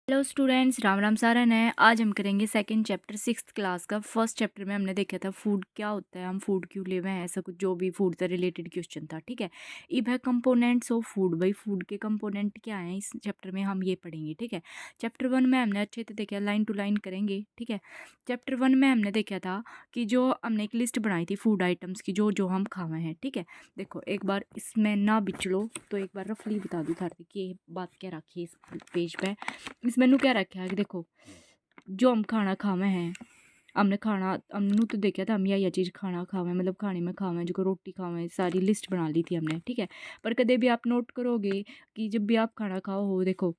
Hello students, Ram Ram Saran है। आज हम करेंगे सेकंड चैप्टर सिक्स्थ क्लास का। फर्स्ट चैप्टर में हमने देखा था फूड क्या होता है, हम फूड क्यों ले हुए हैं, ऐसा कुछ जो भी फूड से रिलेटेड क्वेश्चन था। ठीक है, अब है कंपोनेंट्स ऑफ फूड। भाई फूड के कंपोनेंट क्या हैं, इस चैप्टर में हम ये पढ़ेंगे। ठीक है, चैप्टर वन में हमने अच्छे से देखा, लाइन टू लाइन करेंगे। ठीक है, चैप्टर वन में हमने देखा था कि जो हमने एक लिस्ट बनाई थी फूड आइटम्स की, जो जो हम खावे हैं। ठीक है, देखो एक बार इसमें ना बिचलो तो एक बार रफली बता दूँ था कि ये बात क्या रखी है इस पेज पे। इस मेनू क्या रखा है कि देखो जो हम खाना खावे हैं, हमने तो देखा था हम यह चीज़ खाना खावे मतलब खाने में खावे जो रोटी खावे, सारी लिस्ट बना ली थी हमने। ठीक है, पर कदे भी आप नोट करोगे कि जब भी आप खाना खाओ हो, देखो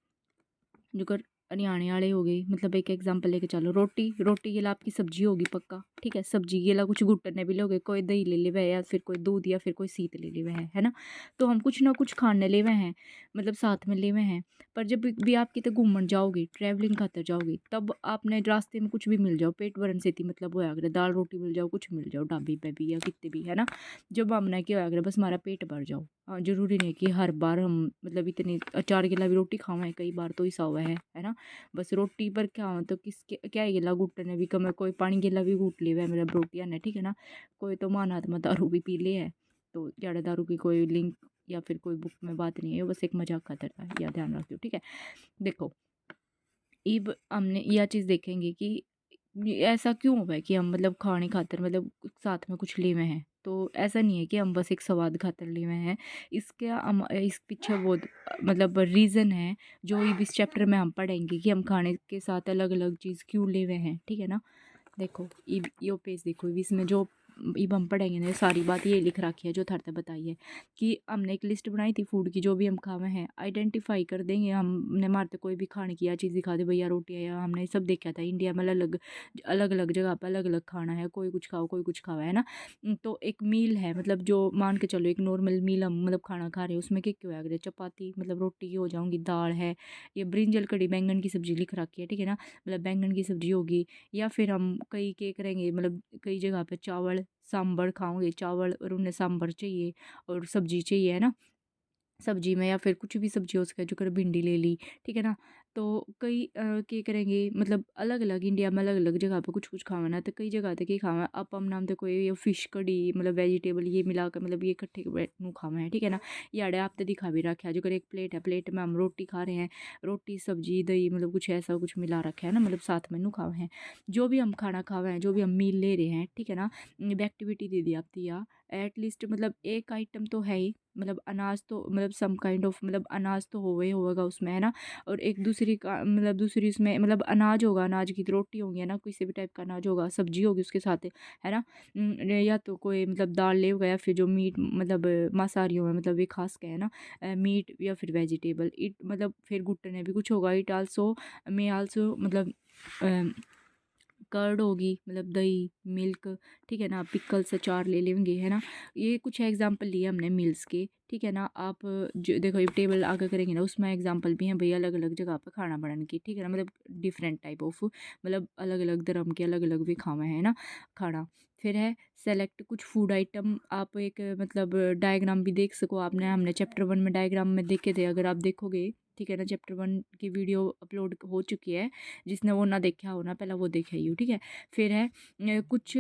जो कर हरियाणे वाले हो गए, मतलब एक एग्जांपल लेके चलो, रोटी रोटी के लिए आपकी सब्जी होगी पक्का। ठीक है, सब्जी के लिए कुछ गुट्टने भी लोगे, कोई दही ले ले हुए या फिर कोई दूध या फिर कोई सीत ले ले हुए है ना। तो हम कुछ ना कुछ खाने ले हुए हैं, मतलब साथ में ले हुए हैं। पर जब भी आप कितने घूमन जाओगे, ट्रैवलिंग खातर जाओगे, तब आपने रास्ते में कुछ भी मिल जाओ, पेट भरन से थी मतलब होया करे, दाल रोटी मिल जाओ, कुछ मिल जाओ ढाबे पे भी या कितने भी है ना। जब हमने क्या होया करे, बस हमारा पेट भर जाओ। हाँ, जरूरी नहीं कि हर बार हम मतलब इतनी 4 गिला भी रोटी खावें, कई बार तो ऐसा हुआ है ना। बस रोटी पर क्या हो तो किसके क्या ही गिला घुटने भी कम है, कोई पानी गिला भी घूट ले है मतलब रोटियां ने। ठीक है ना, कोई तो मान आत्मा दारू भी पी ले है, तो ज़्यादा दारू की कोई लिंक या फिर कोई बुक में बात नहीं है, बस एक मजाक खातर था, या ध्यान रखियो। ठीक है, देखो अब हमने यह चीज़ देखेंगे कि ऐसा क्यों हुआ है कि हम मतलब खाने खातर मतलब साथ में कुछ लिए हुए हैं। तो ऐसा नहीं है कि हम बस एक स्वाद खातर लिए हुए हैं, इसके हम इस पीछे वो मतलब रीज़न है जो इस चैप्टर में हम पढ़ेंगे कि हम खाने के साथ अलग अलग चीज़ क्यों लिए हुए हैं। ठीक है ना, देखो यो पेज देखो, इसमें जो इब हम पढ़ेंगे ना, सारी बात ये लिख रखी है जो थरते बताई है कि हमने एक लिस्ट बनाई थी फूड की, जो भी हम खावे हैं आइडेंटिफाई कर देंगे। हमने मारते कोई भी खाने की या चीज़ दिखा दे भैया रोटी है, या हमने सब देखा था इंडिया में अलग अलग अलग जगह पर अलग अलग खाना है, कोई कुछ खाओ कोई कुछ खावा है ना। तो एक मील है, मतलब जो मान के चलो एक नॉर्मल मील हम मतलब खाना खा रहे हैं, उसमें क्या क्यों है, अगर चपाती मतलब रोटी की हो जाऊंगी, दाल है, ये ब्रिंजल कड़ी बैंगन की सब्जी लिख रखी है। ठीक है ना, मतलब बैंगन की सब्जी होगी, या फिर हम कई के करेंगे मतलब कई जगह पे चावल सांभर खाओगे, चावल और उन्हें सांभर चाहिए और सब्जी चाहिए है ना। सब्जी में या फिर कुछ भी सब्जी हो सके, जो कर भिंडी ले ली। ठीक है ना, तो कई के करेंगे मतलब अलग अलग इंडिया में अलग अलग जगह पे कुछ कुछ खाना, तो कई जगह तक ये खावा अब हम नाम तो कोई ये फिश कड़ी मतलब वेजिटेबल ये मिलाकर मतलब ये इकट्ठे नू खावा है। ठीक है ना, याडे आप तो दिखा भी रखा है, जो कर एक प्लेट है, प्लेट में हम रोटी खा रहे हैं, रोटी सब्जी दही मतलब कुछ ऐसा कुछ मिला रखा है ना, मतलब साथ में नू खावा है। जो भी हम खाना खावा है, जो भी हम मील ले रहे हैं, ठीक है ना, एक्टिविटी दे दी आप दिया एटलीस्ट मतलब एक आइटम तो है ही, मतलब अनाज तो मतलब सम काइंड ऑफ मतलब अनाज तो होगा उसमें है ना। और एक दूसरी का मतलब दूसरी उसमें मतलब अनाज होगा, अनाज की तो रोटी होगी है ना, किसी भी टाइप का अनाज होगा, सब्जी होगी उसके साथ है ना। या तो कोई मतलब दाल ले गया, फिर जो मीट मतलब मांसाहारियों में मतलब ये खास के है ना, मीट या फिर वेजिटेबल इट मतलब फिर गुट्टने भी कुछ होगा, इट आल्सो मे आल्सो मतलब कर्ड होगी मतलब दही मिल्क। ठीक है ना, पिकल्स अचार ले लेंगे है ना। ये कुछ एग्जांपल लिए हमने मील्स के। ठीक है ना, आप जो देखो ये टेबल आगे करेंगे ना, उसमें एग्जांपल भी हैं भाई अलग अलग जगह पर खाना बनाने की। ठीक है ना, मतलब डिफरेंट टाइप ऑफ मतलब अलग अलग धर्म के अलग अलग भी खावे हैं ना खाना। फिर है सेलेक्ट कुछ फूड आइटम, आप एक मतलब डायग्राम भी देख सको आपने, हमने चैप्टर वन में डायग्राम में देखे थे, अगर आप देखोगे। ठीक है ना, चैप्टर वन की वीडियो अपलोड हो चुकी है, जिसने वो ना देखा हो ना पहले वो देखे ही हो। ठीक है, फिर है कुछ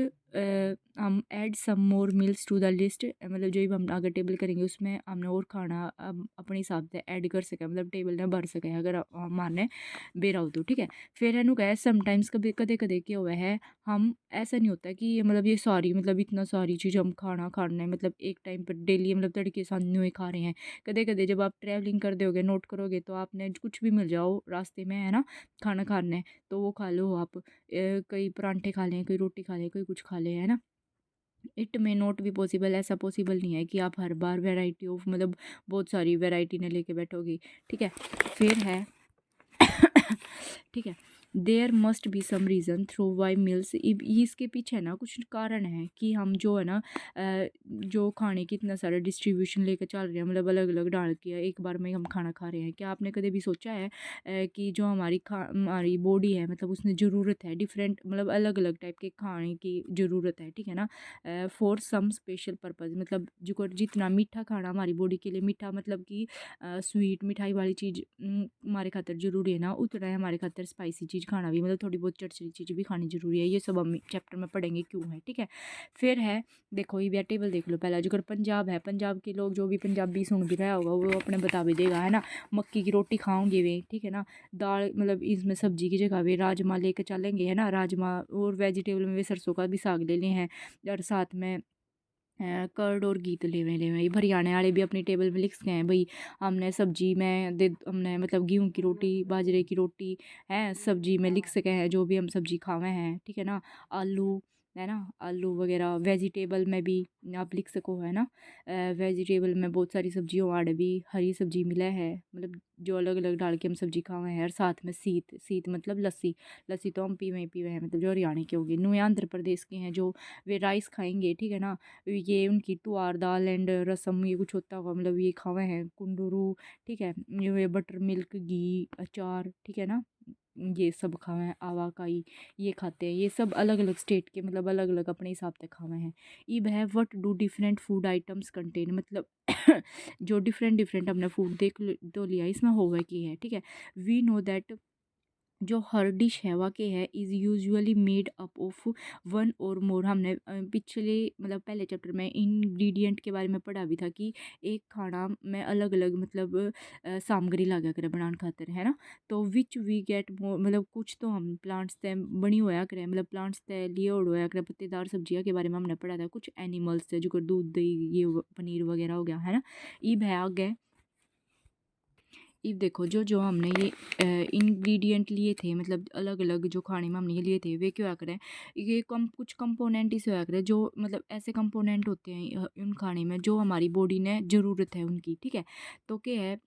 हम add some more meals to the list, मतलब जो भी हम आगे टेबल करेंगे उसमें हमने और खाना अपने हिसाब से ऐड कर सके, मतलब टेबल में भर सके अगर मारने बेरा हो तो। ठीक है, फिर है नु कहे समटाइम्स कभी कदे कदे क्या हुआ है, हम ऐसा नहीं होता कि मतलब ये सारी मतलब इतना सारी चीज़ हम खाना खाना मतलब एक टाइम पर डेली मतलब तड़के साथ नहीं खा रहे हैं। कदे कदे जब आप ट्रैवलिंग कर दोगे नोट करोगे तो आपने कुछ भी मिल जाओ रास्ते में है ना खाना खाने, तो वो खा लो आप। कई परांठे खा लें, कोई रोटी खा लें, कोई कुछ खा लें है ना। It may not be possible, ऐसा पॉसिबल नहीं है कि आप हर बार वैरायटी ऑफ मतलब बहुत सारी वैरायटी ने लेके बैठोगी। ठीक है, फिर है ठीक है, there must be some reason through why meals, इसके पीछे ना कुछ कारण है कि हम जो है ना जो खाने की इतना सारा डिस्ट्रीब्यूशन लेकर चल रहे हैं, मतलब अलग अलग डाल के एक बार में हम खाना खा रहे हैं। क्या आपने कभी भी सोचा है कि जो हमारी बॉडी है, मतलब उसने ज़रूरत है डिफरेंट, मतलब अलग अलग टाइप के खाने की ज़रूरत है, ठीक है ना, फॉर सम स्पेशल पर्पज़, मतलब जो जितना मीठा खाना हमारी बॉडी के लिए, मीठा मतलब कि स्वीट मिठाई वाली चीज़ हमारे खातर ज़रूरी है ना, उतना ही हमारे खातर स्पाइसी चीज़ खाना भी, मतलब थोड़ी बहुत चटचरी चीज़ भी खानी ज़रूरी है। ये सब हम चैप्टर में पढ़ेंगे क्यों है, ठीक है। फिर है, देखो ये टेबल देख लो पहला, जो अगर पंजाब है, पंजाब के लोग जो भी पंजाबी सुन भी रहा होगा वो अपने बता भी देगा, है ना। मक्की की रोटी खाओगे वे, ठीक है ना। दाल मतलब इसमें सब्जी की जगह वे राजमा लेकर चलेंगे, है ना, राजमा, और वेजिटेबल में वे सरसों का भी साग ले लें हैं, और साथ में कर्ड और घी तो लेवे ये हरियाणा वाले भी अपनी टेबल में लिख सके हैं भाई, हमने सब्जी में दे, हमने मतलब गेहूं की रोटी, बाजरे की रोटी है, सब्जी में लिख सके हैं जो भी हम सब्जी खावे हैं, ठीक है ना। आलू, है ना, आलू वगैरह वेजिटेबल में भी आप लिख सको, है ना। वेजिटेबल में बहुत सारी सब्जियों आड़ भी हरी सब्जी मिला है, मतलब जो अलग अलग डाल के हम सब्जी खावे हैं, और साथ में सीत, सीत मतलब लस्सी, लस्सी तो हम पीवे हैं, मतलब जो हरियाणा के होगी, नुए आंध्र प्रदेश के हैं जो वे राइस खाएंगे, ठीक है ना। ये उनकी तुअर दाल एंड रसम ये कुछ होता होगा, मतलब ये खावे हैं कुंडुरू, ठीक है। ये बटर मिल्क घी अचार, ठीक है ना, ये सब खावे हैं, आवाकाई ये खाते हैं, ये सब अलग अलग स्टेट के, मतलब अलग अलग अपने हिसाब से खावे हैं। इब है what do different food items contain, मतलब जो डिफरेंट डिफरेंट हमने फूड तो लिया, इसमें होगा की है, ठीक है। वी नो दैट जो हर डिश है वाकई है is usually made up of one और मोर, हमने पिछले मतलब पहले चैप्टर में इंग्रेडिएंट के बारे में पढ़ा भी था कि एक खाना में अलग अलग मतलब सामग्री लगा कर बनाने खातर, है ना। तो विच वी गेट मोर, मतलब कुछ तो हम प्लांट्स से बनी होया करें, मतलब प्लांट्स से लिए होया करें, पत्तेदार सब्जियां के बारे में हमने पढ़ा था, कुछ एनिमल्स से जो कर दूध दही ये पनीर वगैरह हो गया, है ना। ईब है आगे, ये देखो जो जो हमने ये इंग्रेडिएंट लिए थे, मतलब अलग अलग जो खाने में हमने ये लिए थे, वे क्यों करें, ये कम कुछ कंपोनेंट इसे होया करें जो मतलब ऐसे कंपोनेंट होते हैं उन खाने में जो हमारी बॉडी ने ज़रूरत है उनकी, ठीक है। तो क्या है,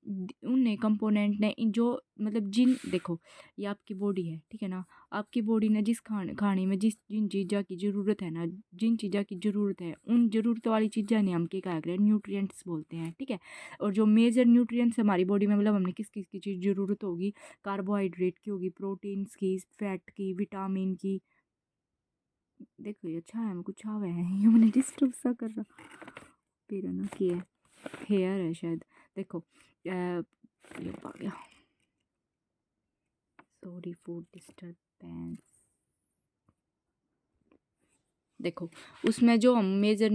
उन कंपोनेंट ने जो मतलब जिन, देखो ये आपकी बॉडी है, ठीक है ना, आपकी बॉडी ने जिस खाने में जिन चीज़ों की ज़रूरत है ना, जिन चीज़ों की ज़रूरत है उन ज़रूरत वाली चीज़ें ने हम क्या करें, न्यूट्रिएंट्स बोलते हैं, ठीक है। और जो मेजर न्यूट्रिएंट्स हमारी बॉडी में, मतलब हमने किस किस की चीज़ ज़रूरत होगी, कार्बोहाइड्रेट की होगी, प्रोटीन्स की, फैट की, विटामिन की। देखो ये अच्छा है, हम कुछ आवे हैं, ये मैंने डिस्टर्ब सा कर रहा फिर है ना कि है हेयर है शायद। देखो ये आ गया, सॉरी फॉर डिस्टर्बेंस। देखो उसमें जो हम मेजर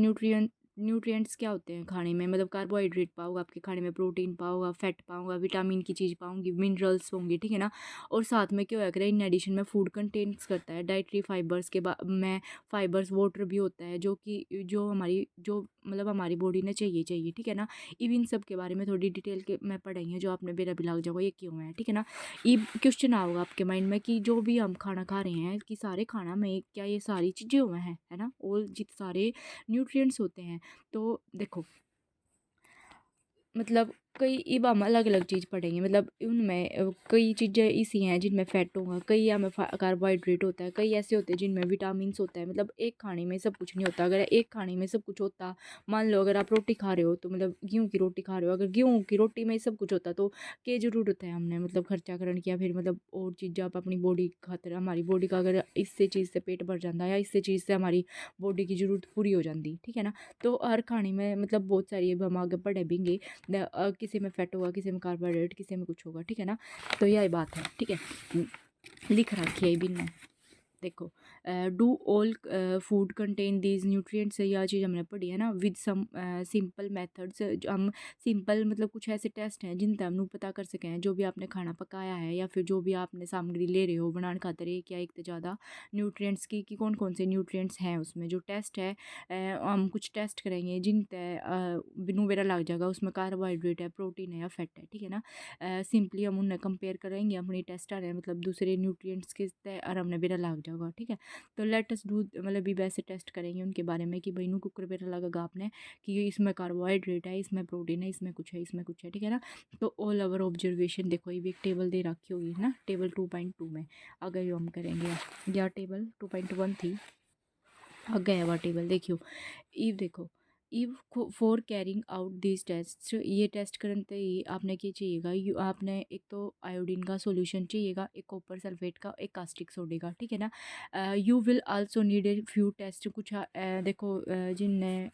न्यूट्रिएंट्स क्या होते हैं खाने में, मतलब कार्बोहाइड्रेट पाओगे आपके खाने में, प्रोटीन पाओगा, फैट पाओगा, विटामिन की चीज़ पाऊंगी, मिनरल्स होंगे, ठीक है ना। और साथ में क्या होया करे, इन एडिशन में फूड कंटेंट्स करता है डाइटरी फाइबर्स के बाद में फाइबर्स वाटर भी होता है जो कि जो हमारी जो मतलब हमारी बॉडी ने चाहिए, ठीक है ना। इव इन सब के बारे में थोड़ी डिटेल के में पढ़ेंगे, जो आपने बेरा भी लग जाओगा ये क्यों है, ठीक है ना। ये क्वेश्चन आओगा आपके माइंड में कि जो भी हम खाना खा रहे हैं कि सारे खाना में क्या ये सारी चीज़ें हुए हैं, है ना, और जित सारे न्यूट्रिएंट्स होते हैं। तो देखो मतलब कई अब हम अलग अलग चीज़ पढ़ेंगे, मतलब उनमें कई चीज़ें ऐसी हैं जिनमें फैट होगा, कई हमें कार्बोहाइड्रेट होता है, कई ऐसे होते हैं जिनमें विटामिन्स होता है, मतलब एक खाने में सब कुछ नहीं होता। अगर एक खाने में सब कुछ होता, मान लो अगर आप रोटी खा रहे हो तो मतलब गेहूँ की रोटी खा रहे हो, अगर गेहूँ की रोटी में सब कुछ होता तो क्या ज़रूरत है हमने मतलब खर्चा करने की, या फिर मतलब और चीज़ें आप अपनी बॉडी खातर, हमारी बॉडी का अगर इससे चीज़ से पेट भर जाता है या इससे चीज़ से हमारी बॉडी की ज़रूरत पूरी हो जाती, ठीक है ना। तो हर खाने में मतलब बहुत सारी, अब हम आगे पढ़े भी किसी में फैट होगा, किसी में कार्बोहाइड्रेट, किसी में कुछ होगा, ठीक है ना। तो यही बात है, ठीक है, लिख रखी है बिन में। देखो do all food contain these nutrients, यह चीज़ हमने पढ़ी है ना। विद सम सिंपल मेथड्स, हम सिंपल मतलब कुछ ऐसे टेस्ट हैं जिनसे हम पता कर सकें जो भी आपने खाना पकाया है या फिर जो भी आपने सामग्री ले रहे हो बनाने खातर एक या एक से ज़्यादा न्यूट्रिएंट्स की कि कौन कौन से न्यूट्रिएंट्स हैं उसमें। जो टेस्ट है हम कुछ टेस्ट करेंगे जिन बिनू बेरा लग जाएगा उसमें कार्बोहाइड्रेट है, प्रोटीन है या फैट है, ठीक है ना। सिंपली हम उन्हें कंपेयर करेंगे अपनी टेस्ट आ रहे हैं मतलब दूसरे न्यूट्रिएंट्स के और हमने बेरा लग जाएगा होगा, ठीक है। तो लेट अस डू मतलब भी वैसे टेस्ट करेंगे उनके बारे में कि भाई नू कुकर पे लगा आपने कि ये इसमें कार्बोहाइड्रेट है, इसमें प्रोटीन है, इसमें कुछ है, इसमें कुछ है, ठीक है ना। तो ऑल ओवर ऑब्जर्वेशन देखो, ये भी एक टेबल दे रखी होगी ना, टेबल 2.2 में अगर यो हम करेंगे, या टेबल 2.1 थी, गया हुआ टेबल देखियो। इव देखो, इव for carrying out this test, ये टेस्ट करते ही आपने क्या चाहिएगा, यू आपने एक तो आयोडीन का सॉल्यूशन चाहिएगा, एक कॉपर सल्फेट का, एक कास्टिक सोडे का, ठीक है ना। You will also need a few test, कुछ देखो जिनने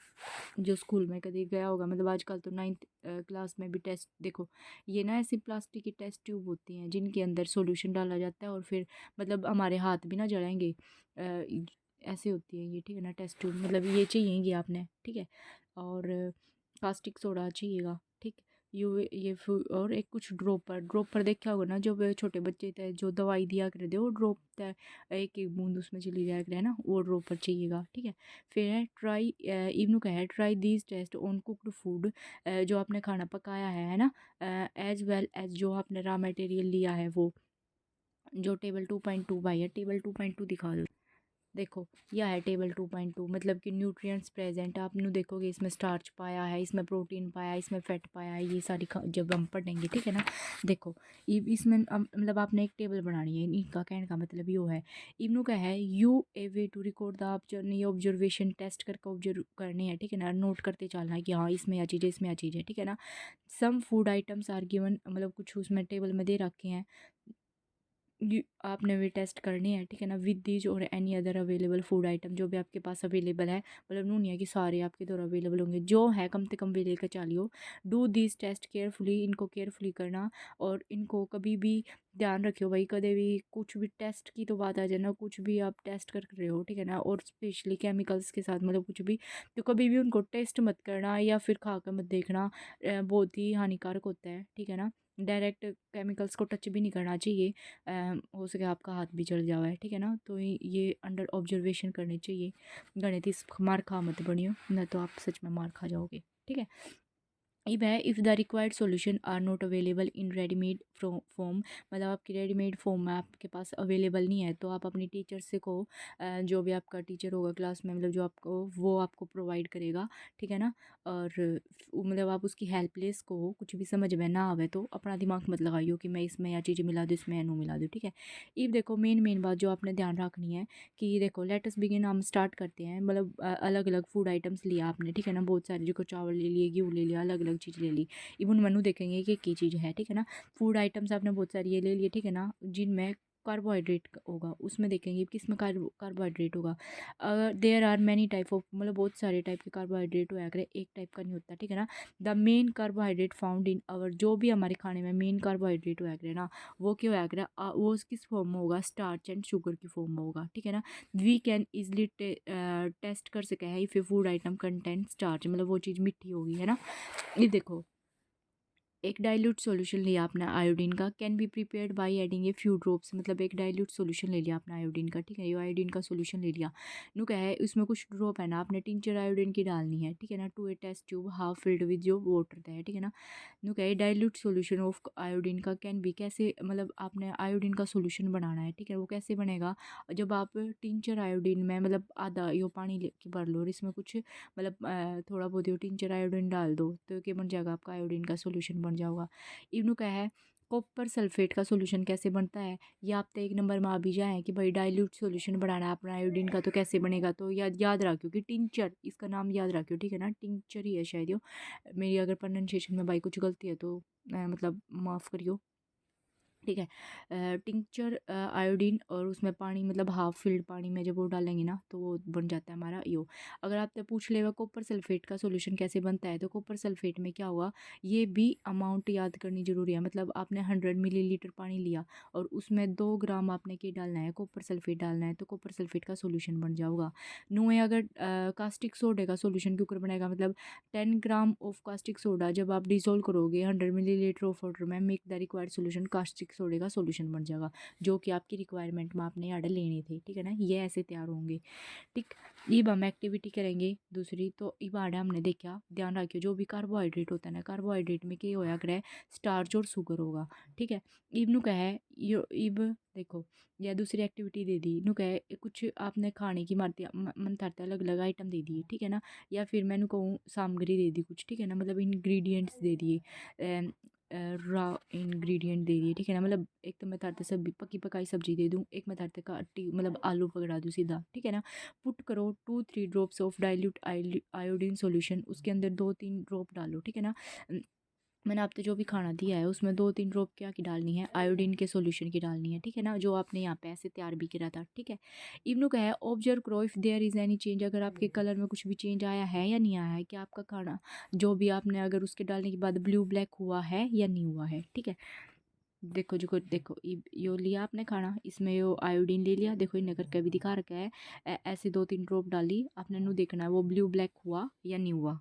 जो स्कूल में कभी गया होगा, मतलब आजकल तो 9th क्लास में भी टेस्ट देखो, ये ना ऐसी प्लास्टिक की टेस्ट ट्यूब होती हैं जिनके अंदर सॉल्यूशन डाला जाता है और फिर मतलब हमारे हाथ भी ना जलाएंगे, ऐसे होती है ये, ठीक है ना, टेस्ट ट्यूब, मतलब ये चाहिए आपने, ठीक है। और कास्टिक सोडा चाहिएगा, ठीक। ये और एक कुछ ड्रॉपर, ड्रॉपर देखा होगा ना, जो वो छोटे बच्चे थे जो दवाई दिया करे थे, वो ड्रॉप था, एक एक बूंद उसमें चली जाया करे, है ना, वो ड्रॉपर चाहिएगा, ठीक है। फिर है ट्राई, इवनू का है try these test on cooked food, जो आपने खाना पकाया है ना, एज वेल एज जो आपने रॉ मटेरियल लिया है वो, जो टेबल 2.2 भाई है, टेबल 2.2 दिखा दो। देखो यह है टेबल 2.2, मतलब कि न्यूट्रिएंट्स प्रेजेंट, आप नु देखोगे इसमें स्टार्च पाया है, इसमें प्रोटीन पाया है, इसमें फैट पाया है, ये सारी जब हम पढ़ेंगे, ठीक है ना। देखो इसमें मतलब आपने एक टेबल बनानी है, इनका कहने का मतलब यो है, इनू का है you a way to record the observation, test करके ऑब्जर्व करनी है, ठीक है ना, नोट करते चलना है कि हाँ इसमें यह चीज़ है, इसमें यह चीज़ है, ठीक है ना। Some food items are given, मतलब कुछ उसमें टेबल में दे रखे हैं, आपने भी टेस्ट करनी है, ठीक है ना, विद दीज और any other available food item, जो भी आपके पास अवेलेबल है, मतलब नू नहीं है कि सारे आपके द्वारा अवेलेबल होंगे, जो है कम से कम वे लेकर चलियो। डू दिस टेस्ट केयरफुली, इनको केयरफुली करना, और इनको कभी भी ध्यान रखियो भाई, कभी भी कुछ भी टेस्ट की तो बात आ जाए ना, कुछ भी आप टेस्ट कर रहे हो, ठीक है ना, और स्पेशली केमिकल्स के साथ, मतलब कुछ भी, तो कभी भी उनको टेस्ट मत करना या फिर खा कर मत देखना, बहुत ही हानिकारक होता है, ठीक है ना। डायरेक्ट केमिकल्स को टच भी नहीं करना चाहिए, हो सके आपका हाथ भी जल जावा है, ठीक है ना। तो ये अंडर ऑब्जर्वेशन करनी चाहिए, गणित इस मार खा मत बनियो, न तो आप सच में मार खा जाओगे, ठीक है। इफ है, if the required solution are not available in readymade form, मतलब आपकी रेडीमेड फॉर्म में आपके पास अवेलेबल नहीं है, तो आप अपनी टीचर से को, जो भी आपका टीचर होगा क्लास में, मतलब जो आपको वो आपको प्रोवाइड करेगा, ठीक है ना। और मतलब आप उसकी हेल्पलेस को, कुछ भी समझ में ना आवे तो अपना दिमाग मत लगाइयो कि मैं इसमें या चीज़ें मिला दूँ, इसमें नू मिला दूँ, ठीक है। इफ देखो मेन बात जो आपने ध्यान रखनी है कि देखो लेटस बिगिन, हम स्टार्ट करते हैं, मतलब अलग अलग फूड आइटम्स लिया आपने, ठीक है ना, बहुत सारे, जो चावल ले लिए, गेहूँ ले लिया, अलग अलग चीज़ ले ली, इवन मेनू देखेंगे कि एक चीज़ है, ठीक है ना। फूड आइटम्स आपने बहुत सारी ये ले लिए, ठीक है ना, जिनमें कार्बोहाइड्रेट होगा, उसमें देखेंगे किस में कार्बोहाइड्रेट होगा। There are many type of, मतलब बहुत सारे टाइप के कार्बोहाइड्रेट होया करे, एक टाइप का नहीं होता, ठीक है ना। The main carbohydrate found in our, जो भी हमारे खाने में मेन कार्बोहाइड्रेट होया करे ना, वो क्या होया करे, वो किस फॉर्म में होगा, स्टार्च एंड शुगर की फॉर्म में होगा, ठीक है ना। वी कैन इजली टेस्ट कर सके है if A food item content starch, मतलब वो चीज़ मीठी होगी, है ना। ये देखो, एक डाइल्यूट सॉल्यूशन लिया आपने आयोडीन का, can be prepared by adding a few drops, मतलब एक डाइल्यूट सॉल्यूशन ले लिया आपने आयोडीन का, ठीक है, ये आयोडीन का सॉल्यूशन ले लिया। नु क्या है, उसमें कुछ ड्रॉप है ना, आपने टिंचर आयोडीन की डालनी है, ठीक है ना, to a test tube half filled with जो वाटर है, ठीक है ना। नु क्या है, डाइल्यूट सॉल्यूशन ऑफ आयोडीन का कैन बी, कैसे, मतलब आपने आयोडीन का सॉल्यूशन बनाना है, ठीक है, वो कैसे बनेगा, जब आप टिंचर आयोडीन में, मतलब आधा यो पानी लेके भर लो और इसमें कुछ, मतलब थोड़ा बहुत यो टिंचर आयोडीन डाल दो, तो क्या बन जाएगा, आपका आयोडीन का सॉल्यूशन बन जाएगा। इवनू क्या है, कॉपर सल्फेट का सॉल्यूशन कैसे बनता है, ये आप तो एक नंबर में आ भी जाए कि भाई डाइल्यूट सॉल्यूशन बनाना है अपना आयोडीन का, तो कैसे बनेगा, तो याद रखियो कि टिंचर, इसका नाम याद रखियो, ठीक है ना, टिंचर ही है शायद यो, मेरी अगर प्रोनाउंसिएशन में भाई कुछ गलती है तो मतलब माफ़ करियो, ठीक है। टिंचर आयोडीन, और उसमें पानी, मतलब हाफ फिल्ड पानी में जब वो डालेंगे ना, तो वो बन जाता है हमारा यो। अगर आपने पूछ लेगा कॉपर सल्फेट का सॉल्यूशन कैसे बनता है, तो कॉपर सल्फेट में क्या हुआ, ये भी अमाउंट याद करनी जरूरी है, मतलब आपने 100 मिलीलीटर पानी लिया और उसमें 2 ग्राम आपने क्या डालना है, कॉपर सल्फेट डालना है, तो कॉपर सल्फेट का सॉल्यूशन बन जाऊगा। नुए अगर कास्टिक सोडे का सॉल्यूशन क्यों कर बनेगा, मतलब 10 ग्राम ऑफ कास्टिक सोडा जब आप डिजोल्व करोगे 100 मिलीलीटर ऑफ वाटर में, make the required solution caustic caustic सोडे का सोल्यूशन बन जाएगा, जो कि आपकी रिक्वायरमेंट में आपने आडे लेने थे, ठीक है ना। ये ऐसे तैयार होंगे, ठीक। अब हम एक्टिविटी करेंगे दूसरी। तो इब आडे हमने देखा, ध्यान रखियो जो भी कार्बोहाइड्रेट होता है ना, कार्बोहाइड्रेट में क्या होया करे, स्टार्च और शुगर होगा, ठीक है। इब कहे यो इब देखो, या दूसरी एक्टिविटी दे दी नु कहे कुछ आपने खाने की मारती मन थाते अलग अलग आइटम दे दिए, ठीक है ना। या फिर मैंने कहूँ सामग्री दे दी कुछ, ठीक है ना, मतलब इंग्रेडिएंट्स दे दिए, रॉ इंग्रेडिएंट दे दिए, ठीक है ना। मतलब एक तो मैं थाते सब पकी पकाई सब्जी दे दूँ, एक मैं थाते काटी मतलब आलू पकड़ा दूँ सीधा, ठीक है ना। पुट करो 2-3 drops of dilute iodine solution, उसके अंदर 2-3 ड्रॉप डालो, ठीक है ना। मैंने आपको जो भी खाना दिया है उसमें 2-3 ड्रॉप क्या की डालनी है, आयोडीन के सॉल्यूशन की डालनी है, ठीक है ना, जो आपने यहाँ पे ऐसे तैयार भी करा था, ठीक है। इवनु का है ऑब्जर्व करो if there is any change, अगर आपके कलर में कुछ भी चेंज आया है या नहीं आया है, कि आपका खाना जो भी आपने अगर उसके डालने के बाद ब्लू ब्लैक हुआ है या नहीं हुआ है, ठीक है। देखो जो देखो यो लिया आपने खाना, इसमें यो आयोडीन ले लिया, देखो इन्हें करके भी दिखा रखा है, ऐसे 2-3 ड्रॉप डाली आपने, नु देखना है वो ब्लू ब्लैक हुआ या नहीं हुआ।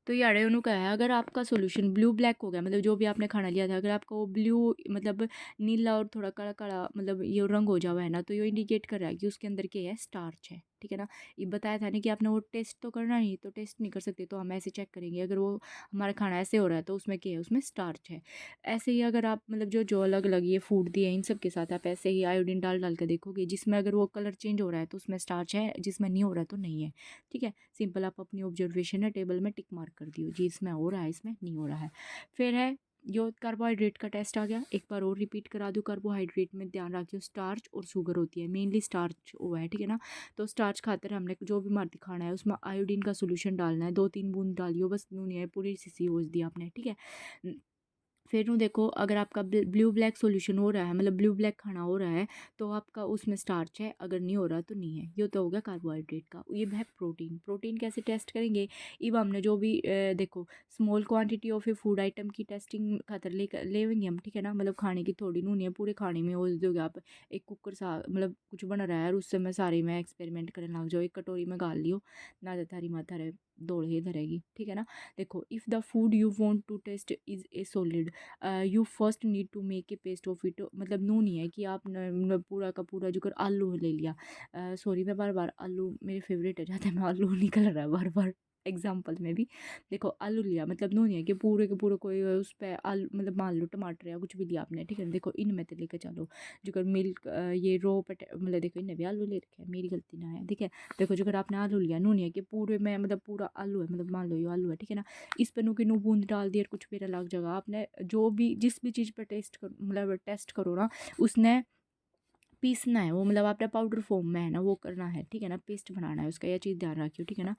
तो ये अड़े उन्होंने कहा है अगर आपका सोल्यूशन ब्लू ब्लैक हो गया, मतलब जो भी आपने खाना लिया था अगर आपका वो ब्लू मतलब नीला और थोड़ा काला काला मतलब ये रंग हो जावा है ना, तो ये इंडिकेट कर रहा है कि उसके अंदर क्या है, स्टार्च है, ठीक है ना। ये बताया था ना कि आपने वो टेस्ट तो करना नहीं, तो टेस्ट नहीं कर सकते तो हम ऐसे चेक करेंगे, अगर वो हमारा खाना ऐसे हो रहा है तो उसमें क्या है, उसमें स्टार्च है। ऐसे ही अगर आप मतलब जो जो अलग अलग ये फूड दिए इन सब के साथ आप ऐसे ही आयोडीन डाल डाल कर देखोगे, जिसमें अगर वो कलर चेंज हो रहा है तो उसमें स्टार्च है, जिसमें नहीं हो रहा है तो नहीं है, ठीक है। सिंपल आप अपनी ऑब्जर्वेशन है टेबल में टिक मार्क कर दियो जी, इसमें हो रहा है इसमें नहीं हो रहा है। फिर है जो कार्बोहाइड्रेट का टेस्ट आ गया, एक बार और रिपीट करा दूँ। कार्बोहाइड्रेट में ध्यान रखियो स्टार्च और शुगर होती है, मेनली स्टार्च हुआ है, ठीक है ना। तो स्टार्च खातिर हमने जो भी मार्ती खाना है उसमें आयोडीन का सोल्यूशन डालना है, 2-3 बूंद डालियो बस, नून है पूरी सी हो दी आपने, ठीक है। फिर यूँ देखो अगर आपका ब्लू ब्लैक सोल्यूशन हो रहा है, मतलब ब्लू ब्लैक खाना हो रहा है, तो आपका उसमें स्टार्च है, अगर नहीं हो रहा तो नहीं है। ये तो हो गया कार्बोहाइड्रेट का। ये है प्रोटीन। प्रोटीन कैसे टेस्ट करेंगे, अब हमने जो भी देखो small quantity of A food item की टेस्टिंग खातर लेंगे हम, ठीक है ना। मतलब खाने की थोड़ी नूनी है, पूरे खाने में हो दोगे आप। एक कुकर सा मतलब कुछ बन रहा है और उससे मैं सारे में एक्सपेरिमेंट करने लग जाओ, एक कटोरी में गाल लियो ना, थारी माथा रहे दौड़ ही धरेगी, ठीक है ना। देखो if the food you want to test is a solid, you first need to make a paste of it, मतलब नू नहीं है कि आप पूरा का पूरा जो कर आलू ले लिया, सॉरी मैं बार बार आलू मेरे फेवरेट है, जाते मैं आलू निकल रहा है बार बार एग्जाम्पल में भी। देखो आलू लिया मतलब नू नहीं है कि पूरे के पूरे कोई उस पर आलू मतलब मान लो टमाटर या कुछ भी लिया आपने, ठीक है। देखो इनमें तो लेकर चलो जो कर मिल्क ये रो मतलब देखो इनने भी आलू ले रखे हैं, मेरी गलती ना है, ठीक है। देखो जो कर आपने आलू लिया, नू नहीं है कि पूरे में मतलब पूरा आलू है, मतलब मान लो ये आलू है, ठीक है ना। इस पर नू की नू बूंद डाल दी और कुछ मेरा लग जगह आपने जो भी जिस भी चीज़ पर टेस्ट कर मतलब टेस्ट करो ना, उसने पीसना है वो, मतलब आपने पाउडर फॉर्म में है ना वो करना है, ठीक है ना। पेस्ट बनाना है उसका, यह चीज़ ध्यान रखियो, ठीक है ना।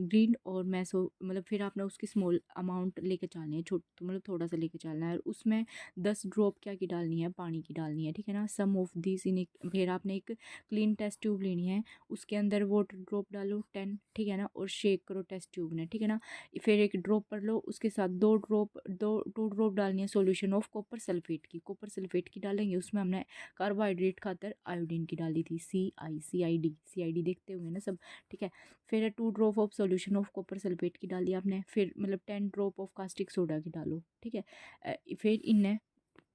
ग्रीन और मैसो मतलब फिर आपने उसकी स्मॉल अमाउंट लेके चलनी है, छोट तो मतलब थोड़ा सा लेके चलना है, और उसमें 10 ड्रॉप क्या की डालनी है, पानी की डालनी है, ठीक है ना। सम ऑफ दिस इन एक, फिर आपने एक क्लीन टेस्ट ट्यूब लेनी है, उसके अंदर वाटर ड्रॉप डालो 10, ठीक है ना, और शेक करो टेस्ट ट्यूब ने, ठीक है ना। फिर एक ड्रॉप पर लो, उसके साथ 2 ड्रॉप डालनी है सोल्यूशन ऑफ कॉपर सल्फेट की, कॉपर सल्फेट की डालेंगे, उसमें हमने कार्बोहाइड्रेट खातर आयोडीन की डाली थी, सी आई डी देखते होंगे ना सब, ठीक है। फिर 2 drop of solution of copper sulphate की डाली आपने, फिर मतलब 10 ड्रॉप ऑफ कास्टिक सोडा की डालो, ठीक है। फिर इन्हें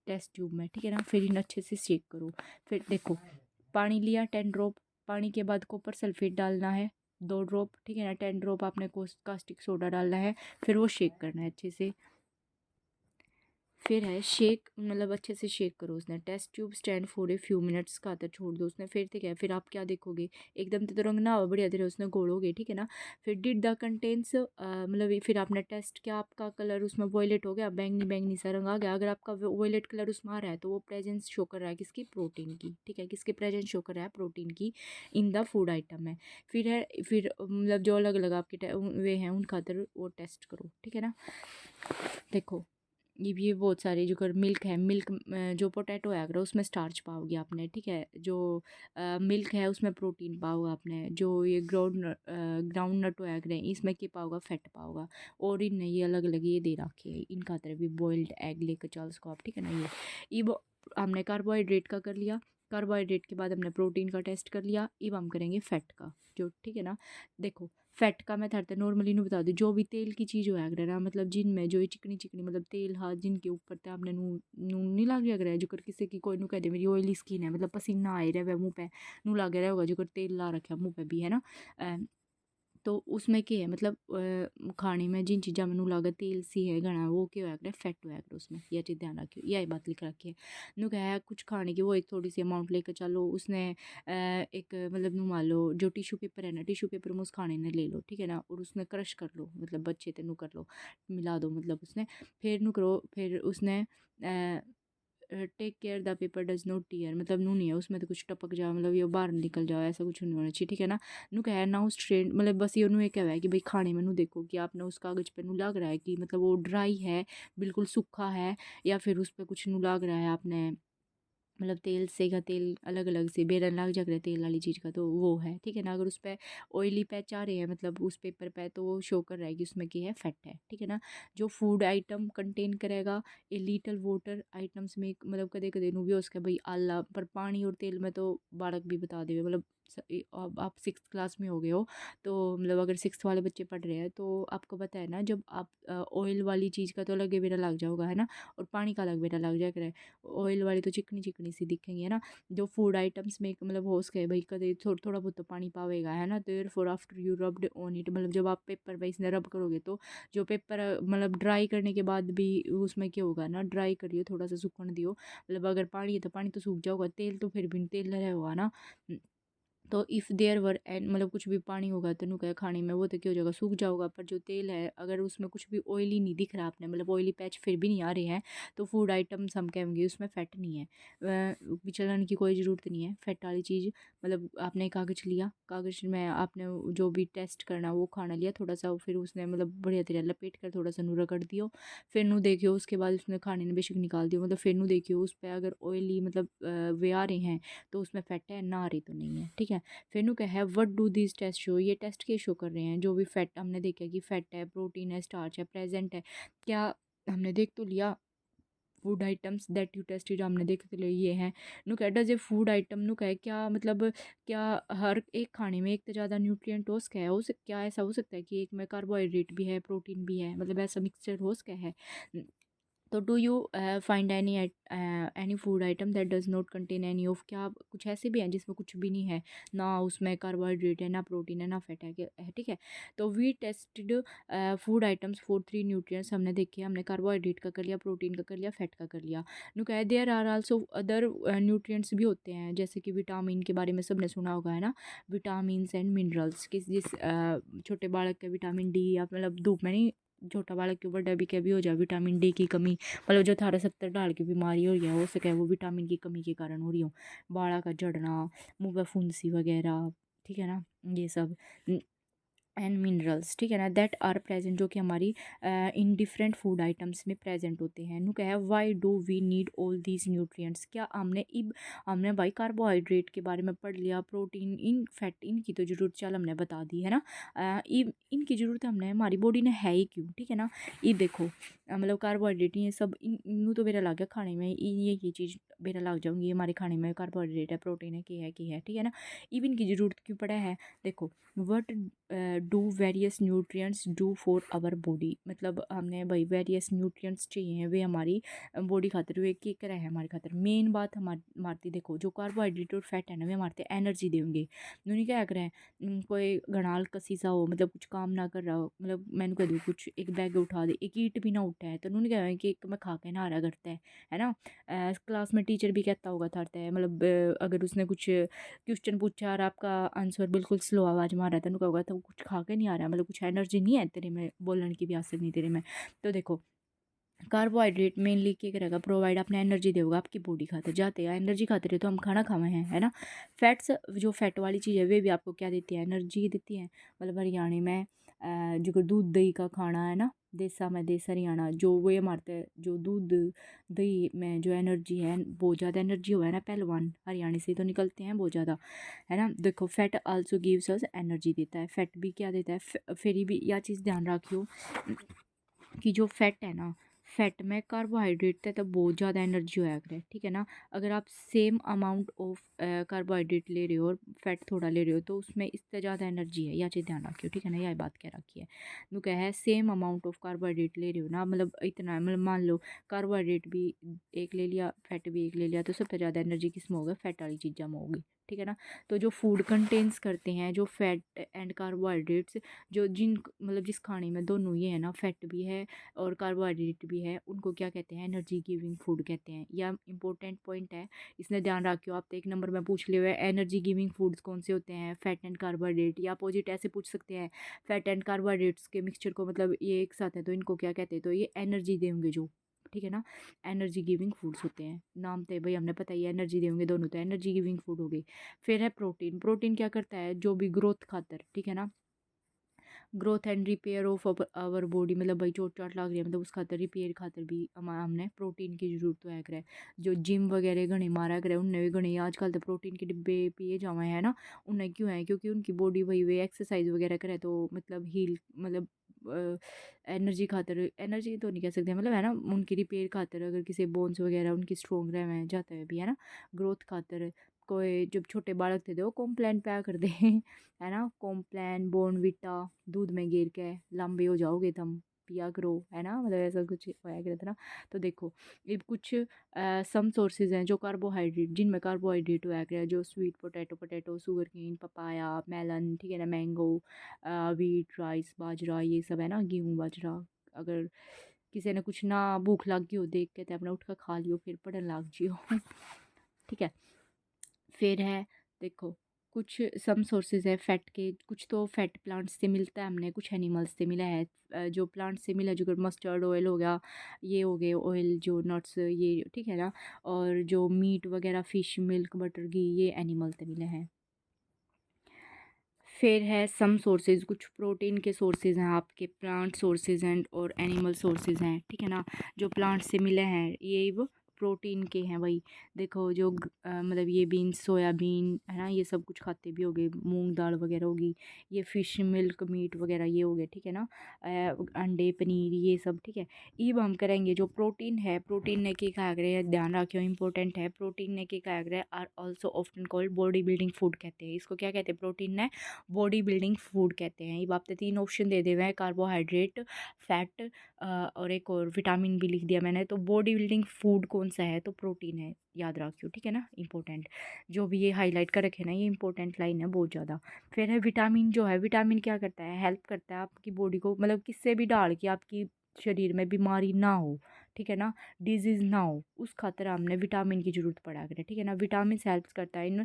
टेस्ट ट्यूब में, ठीक है ना, फिर इन्हें अच्छे से शेक करो। फिर देखो पानी लिया 10 ड्रॉप, पानी के बाद कॉपर सल्फेट डालना है 2 ड्रॉप, ठीक है ना। 10 ड्रॉप आपने कास्टिक सोडा डालना है, फिर वो शेक करना है अच्छे से। फिर है शेक, मतलब अच्छे से शेक करो उसने, test tube stand for a few minutes का अंदर छोड़ दो उसने। फिर ठीक है, फिर आप क्या देखोगे, एकदम तो रंग ना हो बढ़िया देर उसने घोड़ोगे, ठीक है ना। फिर डिड द कंटेंट्स मतलब फिर आपने टेस्ट किया, आपका कलर उसमें वॉयलेट हो गया, बैंगनी बैंगनी सा रंग आ गया। अगर आपका वॉयलेट कलर उसमें आ रहा है तो वो प्रेजेंस शो कर रहा है किसकी, प्रोटीन की, ठीक है। किसके प्रेजेंस शो कर रहा है, प्रोटीन की इन द फूड आइटम है। फिर है फिर मतलब जो अलग अलग आपके वे हैं उन खातर वो टेस्ट करो, ठीक है ना। देखो ये भी बहुत सारे जो कर मिल्क है, मिल्क जो पोटैटो है अगर उसमें स्टार्च पाओगे आपने, ठीक है। जो मिल्क है उसमें प्रोटीन पाओगे आपने, जो ये ग्राउंड नट है अगर इसमें क्या पाओगा, फैट पाओगा। और इन ये अलग अलग ये दे रखे है, इन खातर भी बॉइल्ड एग लेकर चल सको आप, ठीक है ना। ये हमने कार्बोहाइड्रेट का कर लिया, कार्बोहाइड्रेट के बाद हमने प्रोटीन का टेस्ट कर लिया, अब हम करेंगे फैट का जो, ठीक है ना। देखो फैट का मैं थाते नॉर्मली नहीं बता दूँ जो भी तेल की चीज़ होया करे ना मतलब जिनमें जो ये चिकनी चिकनी मतलब तेल हाथ जिनके ऊपर ते आपने नून नून नहीं लग जाया करे जो कर किसी की कोई नू कह दे मेरी ऑयली स्किन है मतलब पसीना आ रहा है मुँह पे नू लग रहा होगा जो कर तेल ला रखा मुँह पे भी है ना तो उसमें क्या है मतलब खाने में जिन चीज़ा मैनू लगे तेल सी है घना वो क्या होया करे फैट होया करे उसमें यह चीज़ ध्यान रखियो यही बात लिख रखी है नू क्या है कुछ खाने की वो एक थोड़ी सी अमाउंट लेकर चलो उसने एक मतलब नू मान लो जो टिश्यू पेपर है ना टिश्यू पेपर में उस खाने ने ले लो ठीक है ना और उसने क्रश कर लो मतलब बच्चे तेनू कर लो मिला दो मतलब उसने फिर नू करो फिर उसने take care the paper does not tear मतलब नू नहीं है उसमें तो कुछ टपक जाओ मतलब ये बाहर निकल जाओ ऐसा कुछ नहीं होना चाहिए ठीक है ना नू कह ना उस ट्रेन मतलब बस ये नू ये कह है कि भाई खाने में नू देखो कि आपने उस कागज़ पे नू लग रहा है कि मतलब वो ड्राई है बिल्कुल सूखा है या फिर उस पर कुछ नू लग रहा है आपने मतलब तेल से का तेल अलग अलग से बेरन लग जा रहा है तेल वाली चीज़ का तो वो है ठीक है ना अगर उस पर ऑयली पैच आ रहे हैं मतलब उस पेपर पे तो वो शो कर रहा है कि उसमें क्या है फैट है ठीक है ना जो फूड आइटम कंटेन करेगा ए लिटल वाटर आइटम्स में मतलब कदे कदे नू भी हो सके भाई आला पर पानी और तेल में तो बालक भी बता दे मतलब अब आप 6th क्लास में हो गए हो तो मतलब अगर 6th वाले बच्चे पढ़ रहे हैं तो आपको पता है ना जब आप ऑयल वाली चीज़ का तो अलग बेटा लग जाओगा है ना और पानी का अलग बेटा लग जाएगा ऑयल वाली तो चिकनी चिकनी सी दिखेंगी है ना जो फूड आइटम्स में मतलब हो सके भाई कदे थोड़ा बहुत तो पानी पावेगा है ना therefore after you rubbed on it मतलब जब आप पेपर पे इसने रब करोगे तो जो पेपर मतलब ड्राई करने के बाद भी उसमें क्या होगा ना ड्राई करियो थोड़ा सा सूखने दियो मतलब अगर पानी है तो पानी तो सूख जाओगा तेल तो फिर भी तेल रहेगा ना तो इफ़ देयर वर एंड मतलब कुछ भी पानी होगा तो नुका खाने में वो तो क्या हो जाएगा सूख जाओगा पर जो तेल है अगर उसमें कुछ भी ऑयली नहीं दिख रहा आपने मतलब ऑयली पैच फिर भी नहीं आ रहे हैं तो फूड आइटम्स हम कहेंगे उसमें फ़ैट नहीं है विचलन की कोई ज़रूरत नहीं है फैट वाली चीज़ मतलब आपने कागज़ लिया कागज़ में आपने जो भी टेस्ट करना वो खाना लिया थोड़ा सा फिर उसने मतलब बढ़िया तरह लपेट कर थोड़ा सा नू रगड़ दियो फिर नू देखियो उसके बाद उसने खाने ने बेशक निकाल दियो मतलब फिर नू देखियो उस पर अगर ऑयली मतलब वे आ रहे हैं तो उसमें फैट है ना आ रही तो नहीं है ठीक है फिर नु क्या है what do this test show ये टेस्ट क्या शो कर रहे हैं जो भी फैट हमने देखा कि फैट है प्रोटीन है स्टार्च है प्रेजेंट है क्या हमने देख तो लिया food items that you tested हमने देख तो लिया ये हैं नु क्या डज ए फूड आइटम नु क्या है क्या मतलब क्या हर एक खाने में एक तो ज़्यादा न्यूट्रिएंट हो सका है हो सक क्या ऐसा हो सकता है कि एक में कार्बोहाइड्रेट भी है प्रोटीन भी है मतलब ऐसा मिक्सचर हो सका है तो do you find any food item that does not contain any of क्या कुछ ऐसे भी हैं जिसमें कुछ भी नहीं है ना उसमें कार्बोहाइड्रेट है ना प्रोटीन है ना फैट है ठीक है तो we tested food items for 3 nutrients हमने देखे हमने कार्बोहाइड्रेट का कर लिया प्रोटीन का कर लिया फैट का कर लिया नु कह there are also other nutrients भी होते हैं जैसे कि विटामिन के बारे में सबने सुना होगा है ना विटामिन एंड मिनरल्स किस जिस छोटे बालक के विटामिन डी या मतलब धूप में नहीं छोटा बालक के ऊपर डबी के भी हो जाए विटामिन डी की कमी मतलब जो 18-70 डाल की बीमारी हो रही है हो सके वो विटामिन की कमी के कारण हो रही हो बाड़ा का झड़ना मुँह पे फुंसी वगैरह ठीक है ना ये सब एंड मिनरल्स ठीक है ना दैट आर प्रेजेंट जो कि हमारी इन डिफरेंट फूड आइटम्स में प्रेजेंट होते हैं नु क्या है why do we need all these nutrients क्या हमने भाई कार्बोहाइड्रेट के बारे में पढ़ लिया प्रोटीन इन फैट इनकी तो ज़रूरत चल हमने बता दी है ना इनकी ज़रूरत हमने हमारी बॉडी ने है ही क्यों ठीक है ना ये देखो मतलब कार्बोहाइड्रेट ये सब इन तो मेरा लग गया खाने में ये चीज़ मेरा लग जाऊँगी ये हमारे खाने में कार्बोहाइड्रेट है प्रोटीन है कि है ठीक है ना इवन की ज़रूरत क्यों पड़ा है देखो what do various nutrients do for our body मतलब हमने भाई वेरियस न्यूट्रिएंट्स चाहिए हैं वे हमारी बॉडी खातिर वे क्या करे है हमारे खातिर मेन बात हमारी देखो जो कार्बोहाइड्रेट और फैट है ना वे हमारे एनर्जी देंगे नहीं क्या करें कोई घनाल कसी सा हो मतलब कुछ काम ना कर रहा हो मतलब मैंने कह दूँ कुछ एक बैग उठा दे एक ईट भी ना उठा है तो उन्होंने क्या कि एक मैं खा के ना आ रहा करता है ना क्लास में टीचर भी कहता होगा था मतलब अगर उसने कुछ क्वेश्चन पूछा और आपका आंसर बिल्कुल स्लो आवाज़ में आ रहा था उनको होगा तो कुछ खा के नहीं आ रहा मतलब कुछ एनर्जी नहीं है तेरे में बोलने की भी आसक नहीं तेरे में तो देखो कार्बोहाइड्रेट मेनली क्या करेगा प्रोवाइड अपने एनर्जी देगा आपकी बॉडी खातिर जाते हैं एनर्जी खातिर है तो हम खाना खावे हैं है ना फैट्स जो फैट वाली चीज़ है वे भी आपको क्या देती है एनर्जी देती है मतलब हरियाणा में जो दूध दही का खाना है ना देसा में देस हरियाणा जो वो मारते हैं जो दूध दही में जो एनर्जी है बहुत ज़्यादा एनर्जी हुआ है ना पहलवान हरियाणा से तो निकलते हैं बहुत ज़्यादा है ना देखो fat also gives us energy देता है फैट भी क्या देता है फिर भी यह चीज़ ध्यान रखियो कि जो फैट है ना फैट में कार्बोहाइड्रेट ते तो बहुत ज़्यादा एनर्जी होया करे, ठीक है ना। अगर आप सेम अमाउंट ऑफ कार्बोहाइड्रेट ले रहे हो और फैट थोड़ा ले रहे हो तो उसमें इससे ज़्यादा एनर्जी है, यह चीज़ ध्यान रखियो, ठीक है ना। यह बात क्या रखी है, नु क्या है सेम अमाउंट ऑफ कार्बोहाइड्रेट ले रहे हो ना, मतलब इतना मतलब मान लो कार्बोहाइड्रेट भी एक ले लिया, फैट भी एक ले लिया, तो सबसे ज़्यादा एनर्जी किस में होगा, फैट वाली चीज़ों में होगी, ठीक है ना। तो जो फूड कंटेन्स करते हैं जो फैट एंड कार्बोहाइड्रेट्स, जो जिन मतलब जिस खाने में दोनों ये है ना, फैट भी है और कार्बोहाइड्रेट भी है, उनको क्या कहते हैं, एनर्जी गिविंग फूड कहते हैं। यह इंपॉर्टेंट पॉइंट है, इसने ध्यान रखियो। आप तो एक नंबर में पूछ ले हुए एनर्जी गिविंग फूड्स कौन से होते हैं, फैट एंड कार्बोहाइड्रेट, या अपोजिट ऐसे पूछ सकते हैं फैट एंड कार्बोहाइड्रेट्स के मिक्सचर को मतलब ये एक साथ है तो इनको क्या कहते हैं, तो ये एनर्जी देंगे जो, ठीक है ना, एनर्जी गिविंग फूड्स होते हैं। नाम तो भाई हमने पता ही है, एनर्जी देंगे दोनों तो एनर्जी गिविंग फूड हो गई। फिर है प्रोटीन। प्रोटीन क्या करता है, जो भी ग्रोथ खातर, ठीक है ना, growth and repair of our body, मतलब भाई चोट चाट लग रही है मतलब उस खातर रिपेयर खातर भी हमने प्रोटीन की जरूरत तो है करे। जो जिम वगैरह घने मारा करे उनने भी घने आजकल तो प्रोटीन के डिब्बे पिए जावे है ना, उन्हें क्यों है, क्योंकि उनकी बॉडी वही वे एक्सरसाइज वगैरह करे तो मतलब हील मतलब एनर्जी खातर, एनर्जी तो नहीं कह सकते मतलब है ना, उनकी रिपेयर खातर, अगर किसी बोन्स वगैरह उनकी स्ट्रॉन्ग रहे जाते हुए भी है ना, ग्रोथ खातर। कोई जब छोटे बालक थे तो वो कॉम्प्लान पाया करते है ना, कॉम्प्लान बॉर्नविटा दूध में गिर के लंबे हो जाओगे तुम, पिया करो, है ना, मतलब ऐसा कुछ होया करता ना। तो देखो ये कुछ सम सोर्सेज हैं जो कार्बोहाइड्रेट, जिनमें कार्बोहाइड्रेट होया करे, जो sweet potato, potato, sugar cane, papaya, melon, ठीक है ना, मैंगो, वीट, राइस, बाजरा, ये सब है ना, गेहूँ बाजरा। अगर किसी ने कुछ ना भूख लग गई हो देख के तो अपना उठ कर खा लियो, फिर पढ़न लग जियो ठीक है। फिर है देखो कुछ सम सोर्सेज है फैट के, कुछ तो फैट प्लांट्स से मिलता है, हमने कुछ एनिमल्स से मिला है। जो प्लांट से मिला, जो मस्टर्ड ऑयल हो गया, ये हो गए ऑयल, जो नट्स ये, ठीक है ना। और जो मीट वगैरह, फिश, मिल्क, बटर, घी, ये एनिमल से मिले हैं। फिर है सम सोर्सेज, कुछ प्रोटीन के सोर्सेज हैं आपके, प्लांट सोर्सेज एंड और एनिमल सोर्सेज हैं, ठीक है ना। जो प्लांट से मिले हैं ये वो प्रोटीन के हैं वही। देखो जो मतलब ये बीन्स, सोयाबीन है ना, ये सब कुछ खाते भी होगे, मूंग दाल वगैरह होगी, ये फ़िश, मिल्क, मीट वगैरह ये हो गए, ठीक है ना। अंडे, पनीर, ये सब, ठीक है। अब हम करेंगे जो प्रोटीन है, प्रोटीन ने की खाया करे, ध्यान रखियो इंपॉर्टेंट है, प्रोटीन ने की खाया करे are also often called body building food कहते हैं। इसको क्या कहते हैं, प्रोटीन ने बॉडी बिल्डिंग फूड कहते हैं। ये आपने 3 ऑप्शन दे हुए हैं, कार्बोहाइड्रेट, फैट और एक और विटामिन भी लिख दिया मैंने। तो बॉडी बिल्डिंग फूड कौन सा है, तो प्रोटीन है, याद रखियो, ठीक है ना, इंपॉर्टेंट। जो भी ये हाईलाइट कर रखे ना, ये इंपॉर्टेंट लाइन है बहुत ज़्यादा। फिर है विटामिन, जो है विटामिन क्या करता है, हेल्प करता है आपकी बॉडी को, मतलब किससे भी डाल के आपकी शरीर में बीमारी ना हो, ठीक है ना, डिजीज़ ना हो, उस खातर हमने विटामिन की जरूरत पड़ा करे, ठीक है ना। विटामिन हेल्प करता है in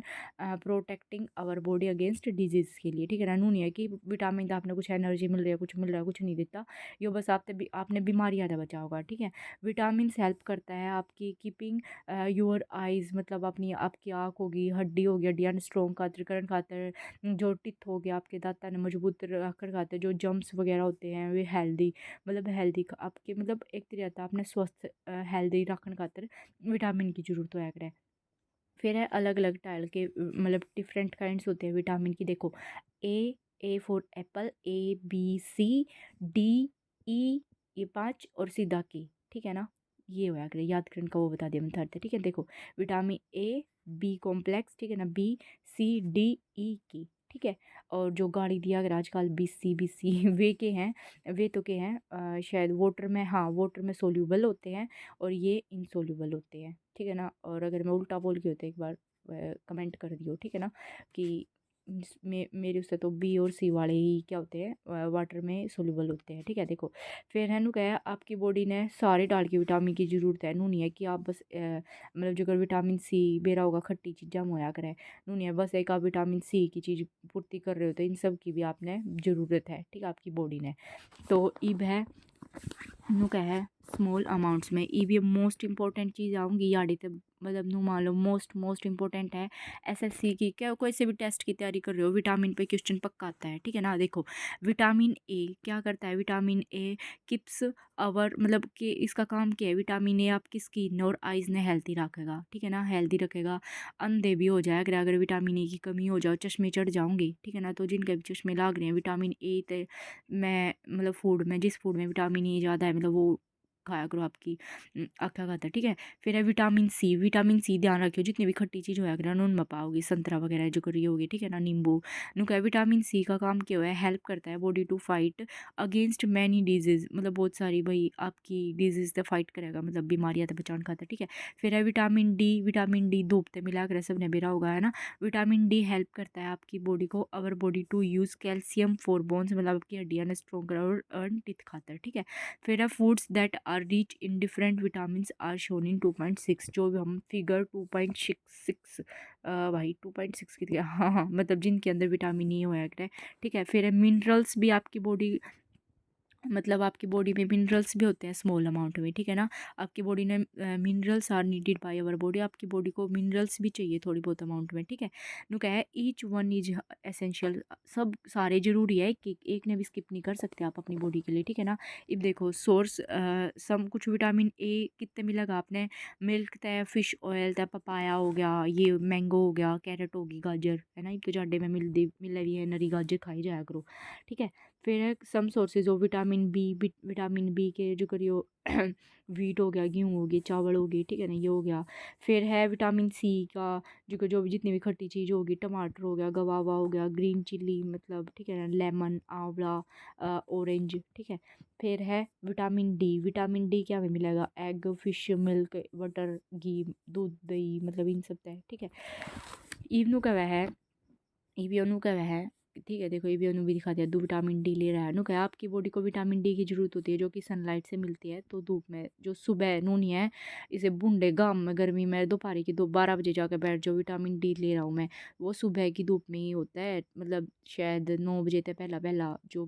protecting our body against disease के लिए, ठीक है ना। नू नहीं है कि विटामिन तो आपने कुछ एनर्जी मिल रही है, कुछ मिल रहा है, कुछ नहीं देता, यो बस आपने बीमारी ज़्यादा बचा होगा, ठीक है। विटामिन हेल्प करता है आपकी कीपिंग योर आइज़, मतलब अपनी आपकी आँख होगी, हड्डी होगी, हड्डियाँ स्ट्रॉन्ग खातर करन खातर, जो टिथ हो गया आपके दांत ने मजबूत रखकर खाते, जो जम्स वगैरह होते हैं वे हेल्दी, मतलब हेल्दी आपके मतलब एक तरीका आपने स्वस्थ हेल्दी रखने खातर विटामिन की जरूरत होया करे। फिर है अलग अलग टाइप के मतलब डिफरेंट काइंड्स होते हैं विटामिन की। देखो A for apple, A B C D E, ये 5 और सीधा की, ठीक है ना। ये होया करे, याद करने का वो बता दिया मैंने थर्ड, ठीक है। देखो विटामिन ए, बी कॉम्प्लेक्स, ठीक है ना, बी सी डी ई की, ठीक है। और जो गाड़ी दिया अगर आजकल बी सी वे के हैं, वे तो के हैं शायद वाटर में, हाँ वाटर में सोल्यूबल होते हैं और ये इनसोल्यूबल होते हैं, ठीक है ना। और अगर मैं उल्टा बोल के होते एक बार कमेंट कर दियो, ठीक है ना, कि मेरे उससे तो बी और सी वाले ही क्या होते हैं, वाटर में सोल्यूबल होते हैं, ठीक है। देखो फिर है नू क्या है, आपकी बॉडी ने सारे डाल के विटामिन की जरूरत है, नू नहीं है कि आप बस मतलब जो अगर विटामिन सी बेरा होगा खट्टी चीज़ा मोया करे, नू नहीं है बस एक आप विटामिन सी की चीज़ पूर्ति कर रहे हो, तो इन सब की भी आपने ज़रूरत है, ठीक है, आपकी बॉडी ने। तो इब है नू क्या है स्मॉल अमाउंट्स में, ये मोस्ट इंपॉर्टेंट चीज़ आऊँगी याड़ी तब, मतलब नू मान लो मोस्ट इंपॉर्टेंट है एसएससी की, क्या कोई से भी टेस्ट की तैयारी कर रहे हो, विटामिन पे क्वेश्चन पक्का आता है, ठीक है ना। देखो विटामिन ए क्या करता है, विटामिन ए किप्स आवर, मतलब कि इसका काम क्या है, विटामिन ए आपकी स्किन और आइज़ ने हेल्थी रखेगा, ठीक है ना, हेल्दी रखेगा। अंधे भी हो जाए अगर विटामिन ए की कमी हो जाओ, चश्मे चढ़ जाओगे, ठीक है ना। तो जिनके भी चश्मे लाग रहे हैं विटामिन ए, मैं मतलब फूड में जिस फूड में विटामिन ए ज़्यादा है, मतलब वो खाया करो आपकी आँखें खाता, ठीक है। फिर है विटामिन सी। विटामिन सी ध्यान रखियो जितनी भी खट्टी चीज़ होया करे ना उनमें पाओगे, संतरा वगैरह जो करी होगी, ठीक है ना, नींबू नु क्या विटामिन सी का काम क्या है, हेल्प करता है body to fight against many disease, मतलब बहुत सारी भाई आपकी डिजीज़ से फाइट करेगा, मतलब बीमारियाँ तो बचान खाता, ठीक है। फिर है विटामिन डी। विटामिन डी धूप से मिला कर सब ने बेरा होगा, है ना। विटामिन डी हेल्प करता है आपकी बॉडी को, our body to use calcium for bones, मतलब आपकी हड्डियाँ ने स्ट्रॉन्ग करा और टीथ खाता है, ठीक है। फिर है foods that are rich in different vitamin are shown in 2.6, जो भी हम फिगर 2.66 भाई 2.6 की, हाँ हाँ, मतलब जिनके अंदर विटामिन ई होया करे, ठीक है। फिर है मिनरल्स भी आपकी बॉडी, मतलब आपकी बॉडी में मिनरल्स भी होते हैं स्मॉल अमाउंट में, ठीक है ना। आपकी बॉडी ने minerals are needed by our body, आपकी बॉडी को मिनरल्स भी चाहिए थोड़ी बहुत अमाउंट में, ठीक है। नु क्या है ईच वन इज एसेंशियल, सब सारे जरूरी है, कि एक ने भी स्किप नहीं कर सकते आप अपनी बॉडी के लिए, ठीक है ना। अब देखो सोर्स सम कुछ विटामिन ए कितने मिलेगा आपने, मिल्क तय, फिश ऑयल तय, पपाया हो गया, ये मैंगो हो गया, कैरेट होगी, गाजर है ना, ये तो जाडे में मिल रही है, नरी गाजर खाई जाया करो, ठीक है। फिर है some sources of vitamin B. Vitamin B के जो करियो वीट हो गया, गेहूँ हो गई, चावल हो गई, ठीक है ना, ये हो गया। फिर है विटामिन सी का जो भी जितनी भी खट्टी चीज़ होगी, टमाटर हो गया, गवावा हो गया, ग्रीन चिल्ली, मतलब ठीक है ना, लेमन, आंवला, ऑरेंज, ठीक है। फिर है विटामिन डी। विटामिन डी क्या हमें मिलेगा, एग, फिश, मिल्क, बटर, घी, दूध, दही, मतलब इन सब है, ठीक है। इवनू का वह है, ईवीओनू का वह है, ठीक है। देखो ईवीओनू भी दिखा दिया, दो विटामिन डी ले रहा है नु क्या, आपकी बॉडी को विटामिन डी की जरूरत होती है, जो कि सनलाइट से मिलती है, तो धूप में जो सुबह नूनी है, इसे बूंदे गाम में गर्मी में दोपहर की 12 बजे जाकर बैठ जाओ, विटामिन डी ले रहा हूँ मैं, वो सुबह की धूप में ही होता है, मतलब शायद 9 बजे तक पहला पहला जो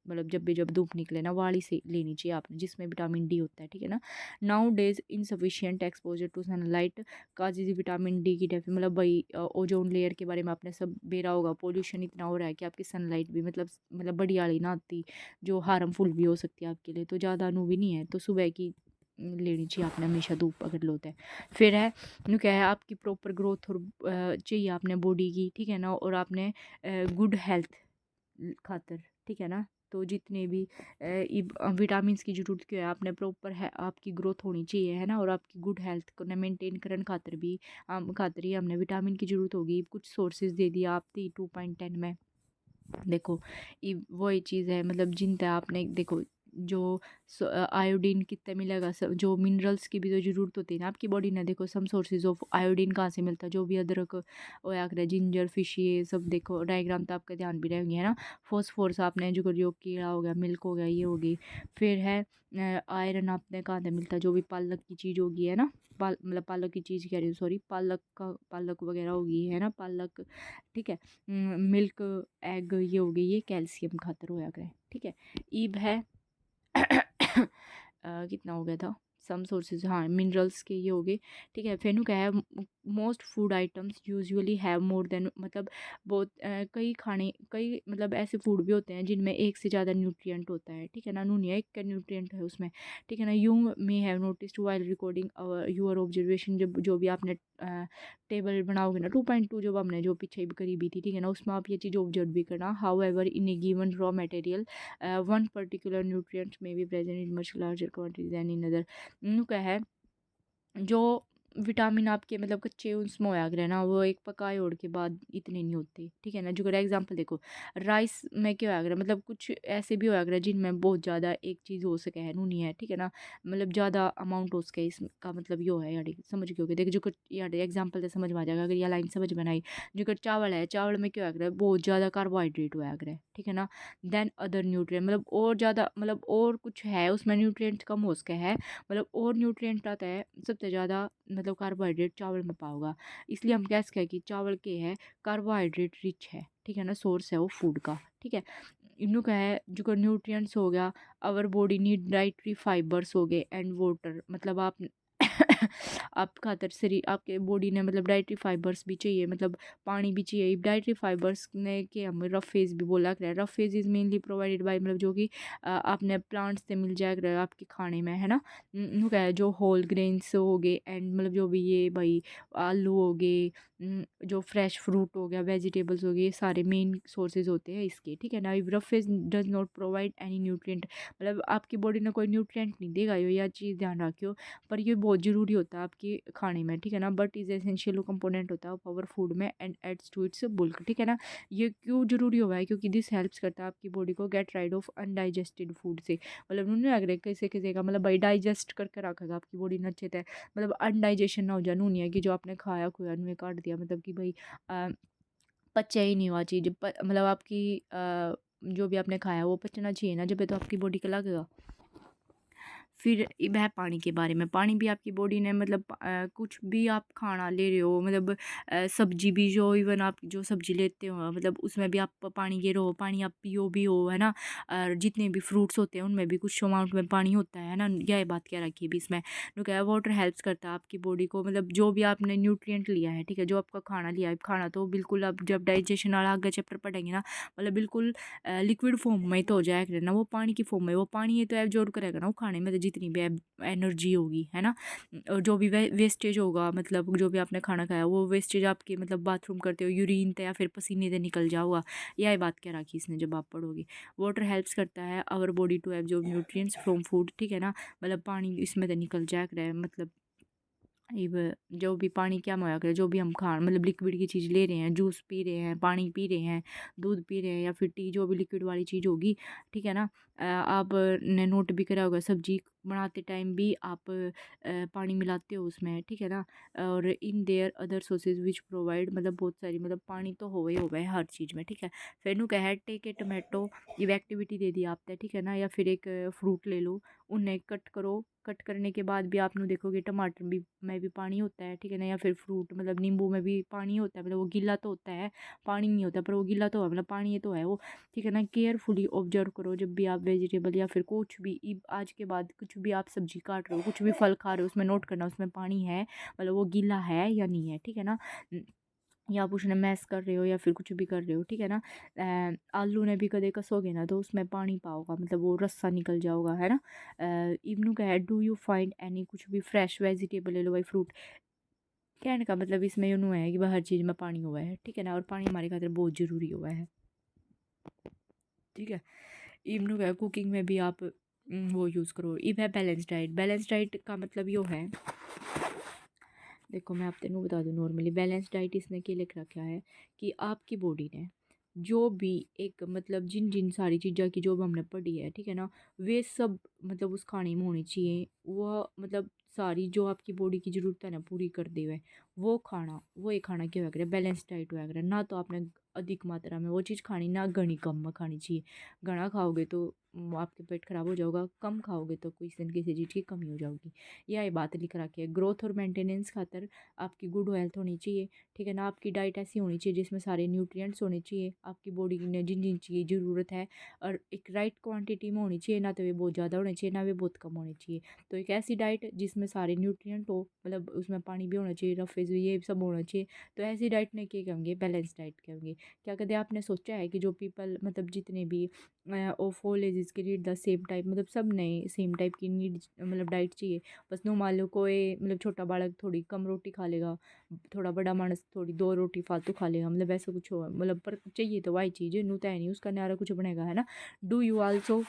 मतलब जब धूप निकले ना वाली से लेनी चाहिए आपने, जिसमें विटामिन डी होता है, ठीक है ना। Nowadays insufficient exposure to sunlight causes vitamin D की डेफी, मतलब भाई ओजोन लेयर के बारे में आपने सब बेरा होगा, पोल्यूशन इतना हो रहा है कि आपकी सनलाइट भी मतलब बड़ी वाली ना आती, जो हार्मफुल भी हो सकती है आपके लिए, तो ज़्यादा नु भी नहीं है, तो सुबह की लेनी चाहिए आपने हमेशा धूप अगर लोता है। फिर है नु क्या है, आपकी प्रॉपर ग्रोथ और चाहिए आपने बॉडी की, ठीक है ना, और आपने गुड हेल्थ खातर, ठीक है ना। तो जितने भी विटामिन की ज़रूरत क्यों है, आपने प्रॉपर है आपकी ग्रोथ होनी चाहिए, है ना, और आपकी गुड हेल्थ को मेंटेन करने खातर भी खातर ही हमने विटामिन की ज़रूरत होगी। कुछ सोर्सेज दे दिया आपकी 2.10 में, देखो ये वही चीज़ है, मतलब जिनते आपने देखो जो आयोडीन कितने मिलेगा, जो मिनरल्स की भी तो ज़रूरत होती है ना आपकी बॉडी ने, देखो सम सोर्सेज ऑफ आयोडीन कहाँ से मिलता है, जो भी अदरक ओयाग्रा, जिंजर, फिश, ये सब देखो डायग्राम तो आपका ध्यान भी रहेंगे, है ना। फॉस्फोरस आपने जो करियो, कीड़ा हो गया, मिल्क हो गया, ये होगी। फिर है आयरन आपने कहाँ से मिलता है, जो भी पालक की चीज़ होगी, है ना, मतलब पालक की चीज़ कह रही हूँ, सॉरी, पालक वगैरह होगी, है ना, पालक, ठीक है। मिल्क, एग, ये हो गई, ये कैल्शियम खातर होया करे, ठीक है। ईब है कितना हो गया था, सम सोर्सेज, हाँ मिनरल्स के ये हो गए, ठीक है। फिर क्या है, most food items usually have more than, मतलब बहुत कई मतलब ऐसे फूड भी होते हैं जिनमें एक से ज़्यादा न्यूट्रिएंट होता है, ठीक है ना, नून एक का न्यूट्रिएंट है उसमें, ठीक है ना। You may have noticed while recording your observation, जब जो भी आपने टेबल बनाओगे ना 2.2, जब हमने जो पीछे भी करी भी थी, ठीक है ना, उसमें आप ये चीज़ ऑब्जर्व भी करना। However in a given raw material one particular nutrient में be present in much larger quantity than in other. क्या है, जो विटामिन आपके मतलब कच्चे उसमें होया करे ना, वो एक पकाए ओढ़ के बाद इतने नहीं होते, ठीक है ना। जो अगर एग्जांपल देखो, राइस में क्या होया करे, मतलब कुछ ऐसे भी होया करे जिनमें बहुत ज़्यादा एक चीज़ हो सके है, नहीं है, ठीक है ना, मतलब ज़्यादा अमाउंट हो सके, इसका मतलब यो है यार, समझ गए होगे। देखो जो यार एग्जाम्पल से समझ में आ जाएगा, अगर यह लाइन समझ में आई, जो कर चावल है, चावल में क्या होया करे, बहुत ज़्यादा कार्बोहाइड्रेट होया करे, ठीक है ना। देन अदर न्यूट्रिएंट, मतलब और ज़्यादा, मतलब और कुछ है उसमें न्यूट्रिएंट्स कम हो सके है, मतलब और न्यूट्रिएंट आता है सबसे ज़्यादा, मतलब कार्बोहाइड्रेट चावल में पाओगा, इसलिए हम कह सकते हैं कि चावल के है कार्बोहाइड्रेट रिच है, ठीक है ना, सोर्स है वो फूड का, ठीक है। इनू का है जो न्यूट्रिएंट्स हो गया, our body need dietary fibres हो गए एंड वाटर, मतलब आप आप खातर शरीर आपके बॉडी ने मतलब डाइटरी फाइबर्स भी चाहिए, मतलब पानी भी चाहिए। डाइटरी फाइबर्स ने के हमें रफ फेज भी बोला कर rough phase is mainly provided by, मतलब जो कि आपने प्लांट्स से मिल जाया कर आपके खाने में, है ना। क्या है जो होल ग्रेन्स हो गए एंड मतलब जो भी ये भाई आलू हो गए, जो फ्रेश फ्रूट हो गया, वेजिटेबल्स हो गए, ये सारे मेन सोर्सेज होते हैं इसके, ठीक है ना। If rough phase does not provide any nutrient, मतलब आपकी बॉडी ने कोई न्यूट्रिएंट नहीं देगा, ये या चीज़ ध्यान रखियो, पर ये बहुत ज़रूरी होता है आपके खाने में, ठीक है ना। बट इज़ एसेंशियल कंपोनेंट होता है पावर फूड में and adds to its bulk, ठीक है ना। ये क्यों ज़रूरी हुआ है, क्योंकि दिस हेल्प्स करता है आपकी बॉडी को get rid of undigested food से, मतलब उन्होंने अगर कैसे कैसे का मतलब भाई डाइजेस्ट करके रखेगा आपकी बॉडी ने अच्छे से, मतलब अनडाइजेशन ना हो जाए, नहीं है कि जो आपने खाया खुया उन्हें काट दिया, मतलब कि भाई पचा ही नहीं हुआ चीज़, मतलब आपकी जो भी आपने खाया वो पचना चाहिए ना, जब तो आपकी बॉडी का लगेगा। फिर वह पानी के बारे में, पानी भी आपकी बॉडी ने मतलब कुछ भी आप खाना ले रहे हो, मतलब सब्जी भी, जो इवन आप जो सब्जी लेते हो मतलब उसमें भी आप पानी ले रहे हो, पानी आप पियो भी हो, है ना। और जितने भी फ्रूट्स होते हैं उनमें भी कुछ अमाउंट में पानी होता है ना। यह बात क्या रखी है भी इसमें, तो क्या है वाटर हेल्प्स करता है आपकी बॉडी को, मतलब जो भी आपने न्यूट्रिएंट लिया है, ठीक है, जो आपका खाना लिया है, खाना तो बिल्कुल आप जब डाइजेशन वाला आगे चैप्टर पढ़ेंगे ना, मतलब बिल्कुल लिक्विड फॉर्म में तो हो जाया करे ना, वो पानी की फॉर्म में, वो पानी ये तो एब्जॉर्ब करेगा ना वो खाने में, तो जितनी भी एनर्जी होगी, है ना। और जो भी वेस्टेज होगा, मतलब जो भी आपने खाना खाया वो वेस्टेज आपके मतलब बाथरूम करते हो यूरिन से या फिर पसीने से निकल जाओगा, यह बात क्या रखी इसने जब आप पढ़ोगे। वाटर हेल्प्स करता है our body to absorb nutrients from food, ठीक है ना, मतलब पानी इसमें तो निकल जाया करे, मतलब इव जो भी पानी क्या होया करे, जो भी हम खा मतलब लिक्विड की चीज़ ले रहे हैं, जूस पी रहे हैं, पानी पी रहे हैं, दूध पी रहे हैं या फिर टी, जो भी लिक्विड वाली चीज़ होगी, ठीक है ना। आपने नोट भी करा होगा सब्जी बनाते टाइम भी आप पानी मिलाते हो उसमें, ठीक है ना। और in their other sources which provide, मतलब बहुत सारी, मतलब पानी तो हो है हर चीज़ में, ठीक है। फिर नु कह है टेक ए टोमेटो, ये एक्टिविटी दे दी आपने, ठीक है ना, या फिर एक फ्रूट ले लो, उन्हें कट करो, कट करने के बाद भी आप नु देखोगे टमाटर भी में भी पानी होता है, ठीक है ना, या फिर फ्रूट मतलब नींबू में भी पानी होता है, मतलब वो गीला तो होता है, पानी नहीं होता पर वो गीला तो है, मतलब पानी ये तो है वो, ठीक है ना। केयरफुली ऑब्जर्व करो जब भी आप वेजिटेबल या फिर कुछ भी आज के बाद कुछ भी आप सब्जी काट रहे हो, कुछ भी फल खा रहे हो, उसमें नोट करना उसमें पानी है, मतलब वो गीला है या नहीं है, ठीक है ना। या आप उसने मैस कर रहे हो या फिर कुछ भी कर रहे हो, ठीक है ना। आलू ने भी कदे कसोगे ना तो उसमें पानी पाओगा, मतलब वो रस्सा निकल जाओगा, है ना। इवनू का है डू यू फाइंड एनी, कुछ भी फ्रेश वेजिटेबल ले लो भाई, फ्रूट, कहने का मतलब इसमें यूँ है कि वह हर चीज़ में पानी हुआ है, ठीक है ना, और पानी हमारे खातिर बहुत ज़रूरी हुआ है, ठीक है। इवनू का कुकिंग में भी आप वो यूज़ करो। इव है बैलेंस डाइट, बैलेंस डाइट का मतलब यो है, देखो मैं आप तेनों बता दूँ, नॉर्मली बैलेंस डाइट इसने के लिख रखा है कि आपकी बॉडी ने जो भी एक मतलब जिन जिन सारी चीज़ों की जो भी हमने पढ़ी है, ठीक है ना, वे सब मतलब उस खाने में होनी चाहिए, वह मतलब सारी जो आपकी बॉडी की ज़रूरत है ना पूरी कर दे हुए, वो खाना, वो एक खाना क्या हुआ करे, बैलेंस डाइट हुआ करे ना। तो आपने अधिक मात्रा में वो चीज़ खानी ना, घनी कम में खानी चाहिए। घना खाओगे तो आपके पेट खराब हो जाएगा, कम खाओगे तो किसी न किसी चीज़ की कमी हो जाएगी। यह ये बात लिख रखी है। ग्रोथ और मेंटेनेंस खातर आपकी गुड हेल्थ होनी चाहिए, ठीक है ना। आपकी डाइट ऐसी होनी चाहिए जिसमें सारे न्यूट्रिएंट्स होने चाहिए, आपकी बॉडी ने जिन जिन चीज़ की ज़रूरत है, और एक राइट क्वांटिटी में होनी चाहिए, ना तो वे बहुत ज़्यादा होने चाहिए ना वे बहुत कम होने चाहिए। तो एक ऐसी डाइट जिसमें सारे न्यूट्रिएंट हो, मतलब उसमें पानी भी होना चाहिए, रफेज ये सब होना चाहिए, तो ऐसी डाइट ने क्या कहेंगे, बैलेंस डाइट कहेंगे। क्या कदे आपने सोचा है कि जो पीपल मतलब जितने भी ऑफ ऑल एजेस के नीड द सेम टाइप, मतलब सब ने सेम टाइप की नीड मतलब डाइट चाहिए। बस नो मान लो कोई मतलब छोटा बालक थोड़ी कम रोटी खा लेगा, थोड़ा बड़ा मानस थोड़ी 2 रोटी फालतू खा लेगा, मतलब ऐसा कुछ हो, मतलब पर चाहिए तो वही चीज़ नू तो है नहीं उसका न्यारा कुछ बनेगा, है ना। डू यू आल्सो,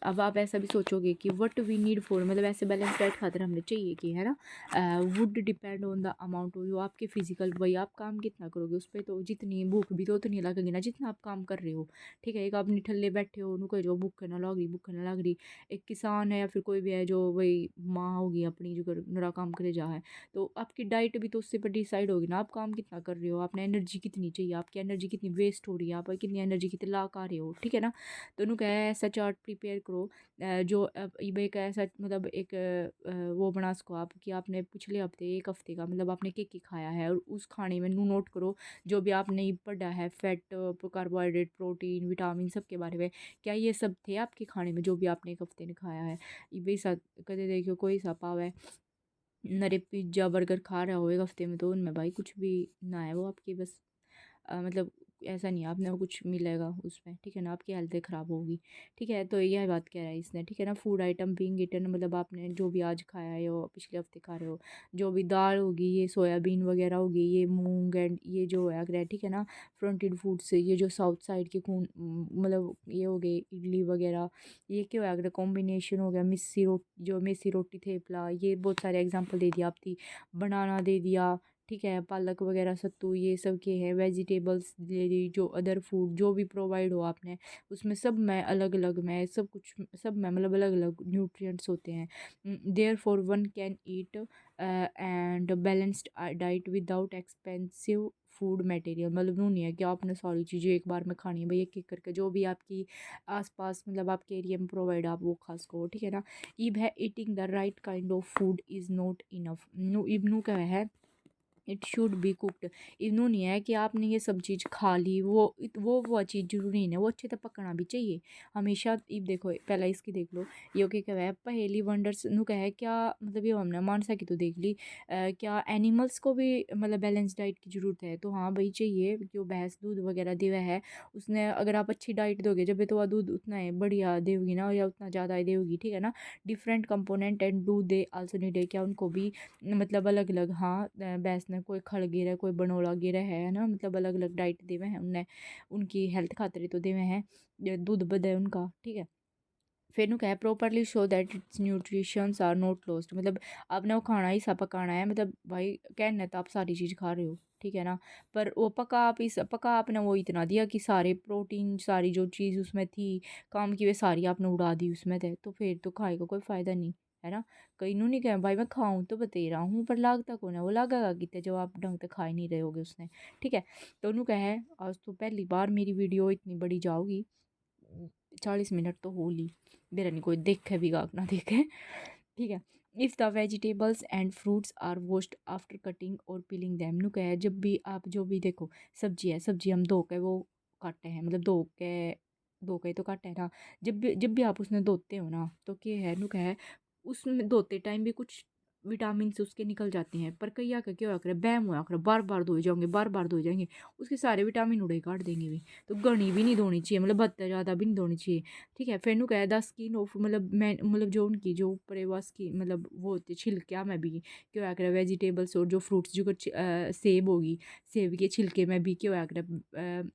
अब आप ऐसा भी सोचोगे कि व्हाट वी नीड फॉर, मतलब ऐसे बैलेंस डाइट खातिर हमने चाहिए कि, है ना, would depend on the amount of, आप के फिजिकल वही आप काम कितना करोगे उस पर, तो जितनी भूख भी तो उतनी लगेगी ना जितना आप काम कर रहे हो, ठीक है। एक आप निठल्ले बैठे हो उनको जो भूख ना लग रही, भूख ना लग रही, एक किसान है या फिर कोई भी है जो वही माँ होगी अपनी जो नरा काम करे जा है, तो आपकी डाइट भी तो उससे पर डिसाइड होगी ना, आप काम कितना कर रहे हो, आपने एनर्जी कितनी चाहिए, आपकी एनर्जी कितनी वेस्ट हो रही है, आप कितनी एनर्जी कितनी ला आ रहे हो, ठीक है ना। तो उन्होंने कहा है ऐसा चार्ट प्रिपेयर करो, जो ईबे का ऐसा मतलब एक वो बना सको आप कि आपने पिछले हफ्ते एक हफ्ते का मतलब आपने क्या क्या खाया है, और उस खाने में नू नोट करो जो भी आपने पढ़ा है, फैट, कार्बोहाइड्रेट, प्रोटीन, विटामिन सब के बारे में, क्या ये सब थे आपके खाने में जो भी आपने एक हफ्ते ने खाया है। ये सा कदे देखियो कोई सा पाव है नरे पिज्ज़ा बर्गर खा रहा हो एक हफ्ते में, तो उनमें भाई कुछ भी ना है, वो आपकी बस मतलब ऐसा नहीं है आपने वो कुछ मिलेगा उसमें, ठीक है ना, आपकी हेल्थ ख़राब होगी। ठीक है, तो यह बात कह रहा है इसने, ठीक है ना। फूड आइटम बीइंग ईटन, मतलब आपने जो भी आज खाया है या पिछले हफ्ते खा रहे हो, जो भी दाल होगी, ये सोयाबीन वगैरह होगी, ये मूंग एंड ये जो है अगर, ठीक है ना, फ्रंटेड फूड से, ये जो साउथ साइड के खून मतलब ये हो गए इडली वगैरह, ये क्या है अगर कॉम्बिनेशन हो गया, मिस्सी रोटी, जो मिस्सी रोटी थेपला, ये बहुत सारे एग्जाम्पल दे दिया आपकी, बनाना दे दिया, ठीक है, पालक वगैरह सत्तू, ये सब के हैं, वेजिटेबल्स दे दी, जो अदर फूड जो भी प्रोवाइड हो आपने, उसमें सब में अलग अलग में सब कुछ, सब में मतलब अलग अलग न्यूट्रिएंट्स होते हैं। Therefore one can eat and balanced diet without expensive food material, मतलब यूँ नहीं है कि आपने सारी चीज़ें एक बार में खानी है भाई, एक एक करके जो भी आपकी आसपास मतलब आपके एरिया में प्रोवाइड आप वो खा सको, ठीक है ना। इब है eating the right kind of food is not enough, no इब नो क्या है, इट शुड बी कुक्ड, इन्हों नहीं है कि आपने ये सब चीज़ खा ली, वो चीज़ जरूरी नहीं है, वो अच्छे से पकना भी चाहिए हमेशा। अब देखो पहला इसकी देख लो, ये ओके क्या है पहेली वंडर्स नु क्या है क्या, मतलब ये हमने मानसा की तो देख ली, क्या एनिमल्स को भी मतलब बैलेंस डाइट की ज़रूरत है, तो हाँ भाई चाहिए, जो भैंस दूध वगैरह दे है उसने, अगर आप अच्छी डाइट दोगे जब तो वह दूध उतना है बढ़िया देगी ना, या उतना ज़्यादा देगी, ठीक है ना। Different component and do they also need है, क्या उनको भी मतलब अलग अलग, हाँ भैंस ने कोई खड़ गिरा है, कोई बनोड़ा गिरा है ना, मतलब अलग अलग डाइट देवे हैं उनने, उनकी हेल्थ खातिर तो देवे हैं, दूध बदे उनका, ठीक है। फिर नु क्या है properly show that its nutritions are not lost, मतलब आपने वो खाना ही सा पकाना है, मतलब भाई कहने तो आप सारी चीज़ खा रहे हो, ठीक है ना, पर वो पका आपने वो इतना दिया कि सारे प्रोटीन सारी जो चीज़ उसमें थी काम की वे सारी आपने उड़ा दी उसमें थे, तो फिर तो खाए का कोई फ़ायदा नहीं है ना। कहीं नहीं कह भाई मैं खाऊं तो बते रहा हूँ, पर लागता कौन है, वो लागेगा कितने जब आप ढंग से खा ही नहीं रहे होगे उसने, ठीक है। तो उन्होंने कहा है आज तो पहली बार मेरी वीडियो इतनी बड़ी जाओगी, 40 मिनट तो हो ली, मेरा नहीं कोई देखे भी गाक ना देखे, ठीक है। If the vegetables and fruits are washed after cutting और पीलिंग दैम, नु क्या है जब भी आप जो भी देखो सब्जी हम धो के वो काटते हैं, मतलब धो के तो काटते हैं ना, जब भी आप उसने धोते हो ना, तो क्या है नु क्या है उसमें धोते टाइम भी कुछ विटामिन से उसके निकल जाते हैं, पर कई आकर क्या करे बैम हुआ कर बार बार धोए जाओगे, बार बार धोए जाएंगे, उसके सारे विटामिन उड़े काट देंगे भी, तो गणी भी नहीं धोनी चाहिए, मतलब बत्तर ज़्यादा भी नहीं धोनी चाहिए, ठीक है। फिर नु कह द स्किन ऑफ, मतलब मैं मतलब जो उनकी जो ऊपर है वो स्किन, मतलब वो होती है छिलका में भी क्या करे वेजिटेबल्स और जो फ्रूट्स जो कुछ सेब होगी, सेब के छिलके में भी क्या करे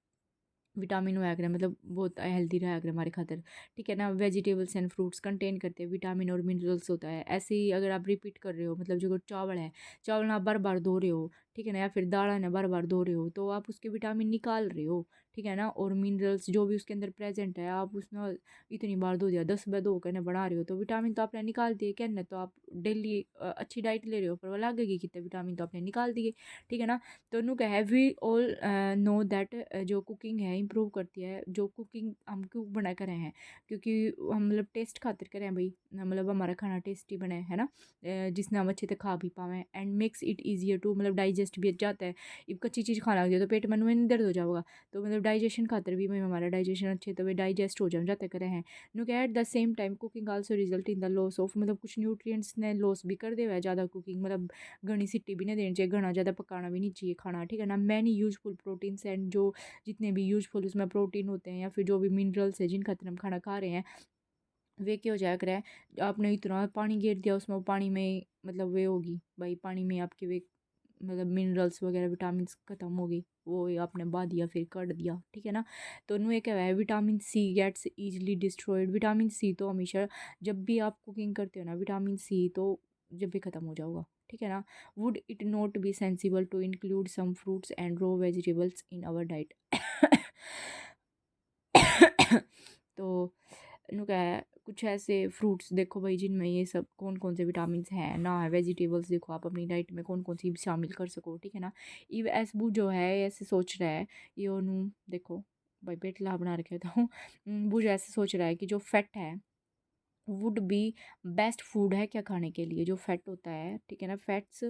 विटामिन होया करे, मतलब बहुत हेल्दी रहा करे हमारे खातिर, ठीक है ना। वेजिटेबल्स एंड फ्रूट्स कंटेन करते हैं विटामिन और मिनरल्स होता है, ऐसे ही अगर आप रिपीट कर रहे हो, मतलब जो चावल है, चावल ना आप बार बार धो रहे हो, ठीक है ना, या फिर दाल है ना बार बार धो रहे हो, तो आप उसके विटामिन निकाल रहे हो, ठीक है ना, और मिनरल्स जो भी उसके अंदर प्रेजेंट है, आप उसमें इतनी बार धो दिया 10 बार धो कर बना रहे हो, तो विटामिन तो आपने निकाल दिए, कहना तो आप डेली अच्छी डाइट ले रहे हो, पर वो लगेगी कितने विटामिन तो आपने निकाल दिए, ठीक है ना। तो नु क्या है वी ऑल नो दैट जो कुकिंग है इम्प्रूव करती है, जो कुकिंग हम क्यों बना कर रहे हैं, क्योंकि हम मतलब टेस्ट खातिर करें भाई, मतलब हमारा खाना टेस्टी बने, है ना, जिसने हम अच्छे से खा भी पावें, and makes it easier to, मतलब डाइजेस्ट भी जाता है। इब कच्ची चीज़ खाना लग जाए तो पेट में में दर्द हो जाएगा, तो मतलब डाइजेशन खातिर भी भाई हमारा डाइजेशन अच्छे तो वे डाइजेस्ट हो जाते करे हैं। नो क्या at the same time cooking also result in the loss of, मतलब कुछ न्यूट्रिएंट्स ने लॉस भी कर दे हुआ है ज़्यादा कुकिंग, मतलब घनी सिट्टी भी नहीं देनी चाहिए, घना ज़्यादा पकाना भी नहीं चाहिए खाना, ठीक है ना। मैनी यूजफुल प्रोटीन्स एंड जो जितने भी यूजफुल उसमें प्रोटीन होते हैं या फिर जो भी मिनरल्स है जिन खातिर हम खाना खा रहे हैं, वे क्या हो जाया करे, आपने इतना पानी गिर दिया उसमें, वो पानी में मतलब वे होगी भाई, पानी में आपके वे मतलब मिनरल्स वगैरह विटामिन खत्म हो गई, वो आपने बहा दिया फिर कट दिया, ठीक है ना। तो उन्होंने ये क्या है vitamin C gets easily destroyed, vitamin C तो हमेशा जब भी आप कुकिंग करते हो ना, विटामिन सी तो जब भी ख़त्म हो जाऊगा, ठीक है ना। Would it not be sensible to include some fruits and raw vegetables in our diet. तो इन्हों क्या है कुछ ऐसे फ्रूट्स देखो भाई जिनमें ये सब कौन कौन से विटामिन हैं ना, है वेजिटेबल्स देखो आप अपनी डाइट में कौन कौन सी शामिल कर सको, ठीक है ना। इव एसबू जो है ऐसे सोच रहा है, ये ओनू देखो भाई पेट ला बना रखे तो बुझ ऐसे सोच रहा है कि जो फैट है वुड बी बेस्ट फूड है क्या खाने के लिए, जो फैट होता है, ठीक है ना, फैट्स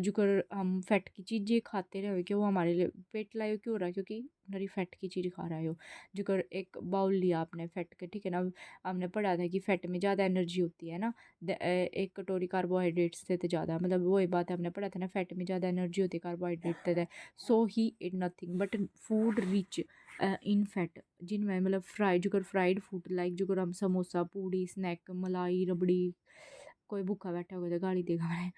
जो कर हम फैट की चीज़ें खाते रहे कि वो हमारे लिए पेट लायो क्यों हो रहा है, क्योंकि नरी फैट की चीज़ खा रहे हो। जो कर एक बाउल लिया आपने फैट के, ठीक है ना, हमने पढ़ा था कि फैट में ज़्यादा एनर्जी होती है ना, एक कटोरी कार्बोहाइड्रेट्स से तो ज़्यादा, मतलब वही बात है हमने पढ़ा था ना, फैट में ज़्यादा एनर्जी होती है कार्बोहाइड्रेट से, सो ही it nothing but food rich in fat, जिनमें मतलब फ्राई जो कर फ्राइड फूड लाइक जो कर हम समोसा पूड़ी स्नैक मलाई रबड़ी, कोई भूखा बैठा होगा तो गाली देगा मैंने,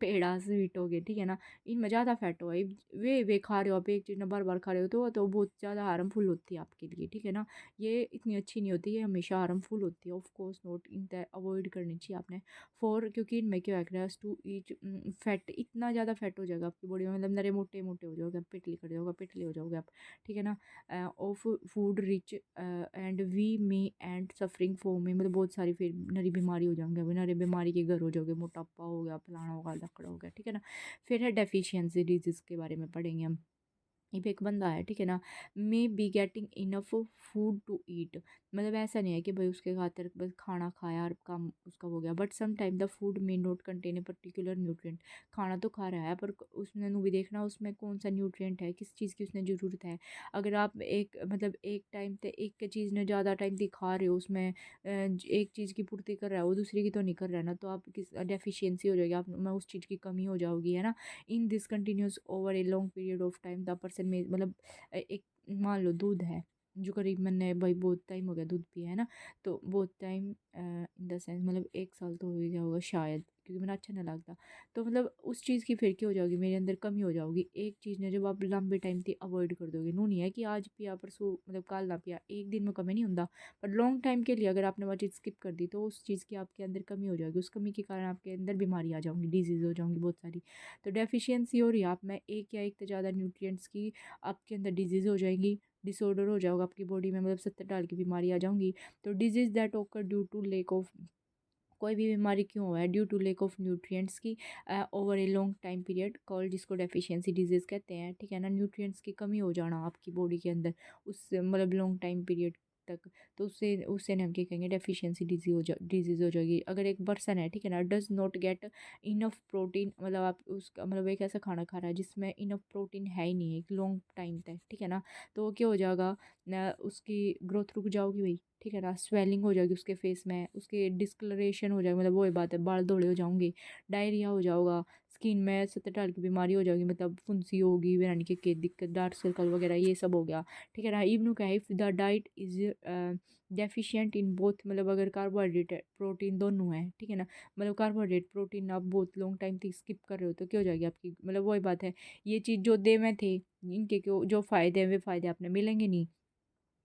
पेड़ा स्वीट हो गए, ठीक है ना, इनमें ज़्यादा फैट होगा। वे खा रहे हो आप एक चीज़ ना बार बार खा रहे हो तो बहुत ज़्यादा हार्मफुल होती है आपके लिए, ठीक है ना, ये इतनी अच्छी नहीं होती, ये हमेशा हार्मफुल होती है। Of course note in avoid करनी चाहिए आपने फॉर, क्योंकि इनमें क्या है टू ईट फैट, इतना ज़्यादा फैट हो जाएगा आपकी बॉडी में, मतलब नरे मोटे मोटे हो जाओगे आप, पिटली कर जाओगे पिटली हो जाओगे आप, ठीक है ना। Of food rich and we may and suffering for में, मतलब बहुत सारी फिर नरी बीमारी हो जाएंगे, अभी नरे बीमारी के घर हो जाओगे, मोटापा हो गया फलाना होगा लकड़ा हो गया, ठीक है ना। फिर है डेफिशिएंसी डिजीज़ के बारे में पढ़ेंगे हम। ये भी एक बंदा है, ठीक है ना, may be getting enough food to eat, मतलब ऐसा नहीं है कि भाई उसके खातिर बस खाना खाया और काम उसका हो गया, but some time the food may not contain a particular nutrient, खाना तो खा रहा है पर उसने भी देखना उसमें कौन सा न्यूट्रिएंट है, किस चीज़ की उसने ज़रूरत है। अगर आप एक मतलब एक टाइम पे एक चीज़ ने ज़्यादा टाइम तक खा रहे हो, उसमें एक चीज़ की पूर्ति कर रहा है वो दूसरी की तो नहीं कर रहा है ना, तो आप किस डेफिशिएंसी हो जाएगी, आप में उस चीज़ की कमी हो जाओगी, है ना। In this continuous over a long period of time the person में, मतलब एक मान लो दूध है जो करीब मैंने भाई बहुत टाइम हो गया दूध पिया है ना, तो बहुत टाइम इन द सेंस मतलब 1 साल तो हो ही गया होगा शायद, क्योंकि मेरा अच्छा नहीं लगता, तो मतलब उस चीज़ की फिर क्या हो जाएगी, मेरे अंदर कमी हो जाएगी। एक चीज़ ने जब आप लंबे टाइम तक अवॉइड कर दोगे, नू नहीं है कि आज पिया परसों मतलब कल ना पिया, एक दिन में कमी नहीं होता, पर लॉन्ग टाइम के लिए अगर आपने वो चीज़ स्किप कर दी तो उस चीज़ की आपके अंदर कमी हो जाएगी, उस कमी के कारण आपके अंदर बीमारी आ जाऊंगी, डिजीज़ हो जाऊंगी बहुत सारी। तो डेफिशिएंसी हो रही है आप में एक या एक से ज़्यादा न्यूट्रिएंट्स की, आपके अंदर डिजीज़ हो जाएंगी, डिसऑर्डर हो जाएगा आपकी बॉडी में, मतलब 70 की बीमारी आ जाऊंगी। तो disease that occur due to lack of, कोई भी बीमारी क्यों हुआ है due to lack of nutrients की over a long time period called, जिसको डेफिशिएंसी डिजीज़ कहते हैं, ठीक है ना। न्यूट्रिएंट्स की कमी हो जाना आपकी बॉडी के अंदर उस मतलब लॉन्ग टाइम पीरियड तक, तो उससे उससे हम क्या कहेंगे डेफिशिएंसी डिजीज़ हो जाएगी। अगर एक पर्सन है, ठीक है ना, does not get enough protein, मतलब आप उसका मतलब एक ऐसा खाना खा रहा है जिसमें इनफ प्रोटीन है ही नहीं एक लॉन्ग टाइम तक, ठीक है ना, तो वो क्या हो जाएगा उसकी ग्रोथ रुक जाओगी भाई, ठीक है ना, स्वेलिंग हो जाएगी उसके फेस में, उसके डिस्कलरेशन हो जाएगी, मतलब वही बात है बाल दौड़े हो जाओगे, डायरिया हो जाओगा, स्किन में 70 की बीमारी हो जाएगी, मतलब फुंसी होगी, यानी कि दिक्कत डार्क सर्कल वगैरह ये सब हो गया, ठीक है ना। इवन क्या है if the diet is deficient in both, मतलब अगर कार्बोहाइड्रेट प्रोटीन दोनों है, ठीक है ना, मतलब कार्बोहाइड्रेट प्रोटीन आप बहुत लॉन्ग टाइम तक स्किप कर रहे हो तो क्या हो जाएगी आपकी, मतलब वही बात है, ये चीज़ जो दे में थे इनके क्यों जो फ़ायदे हैं वे फ़ायदे आपने मिलेंगे नहीं,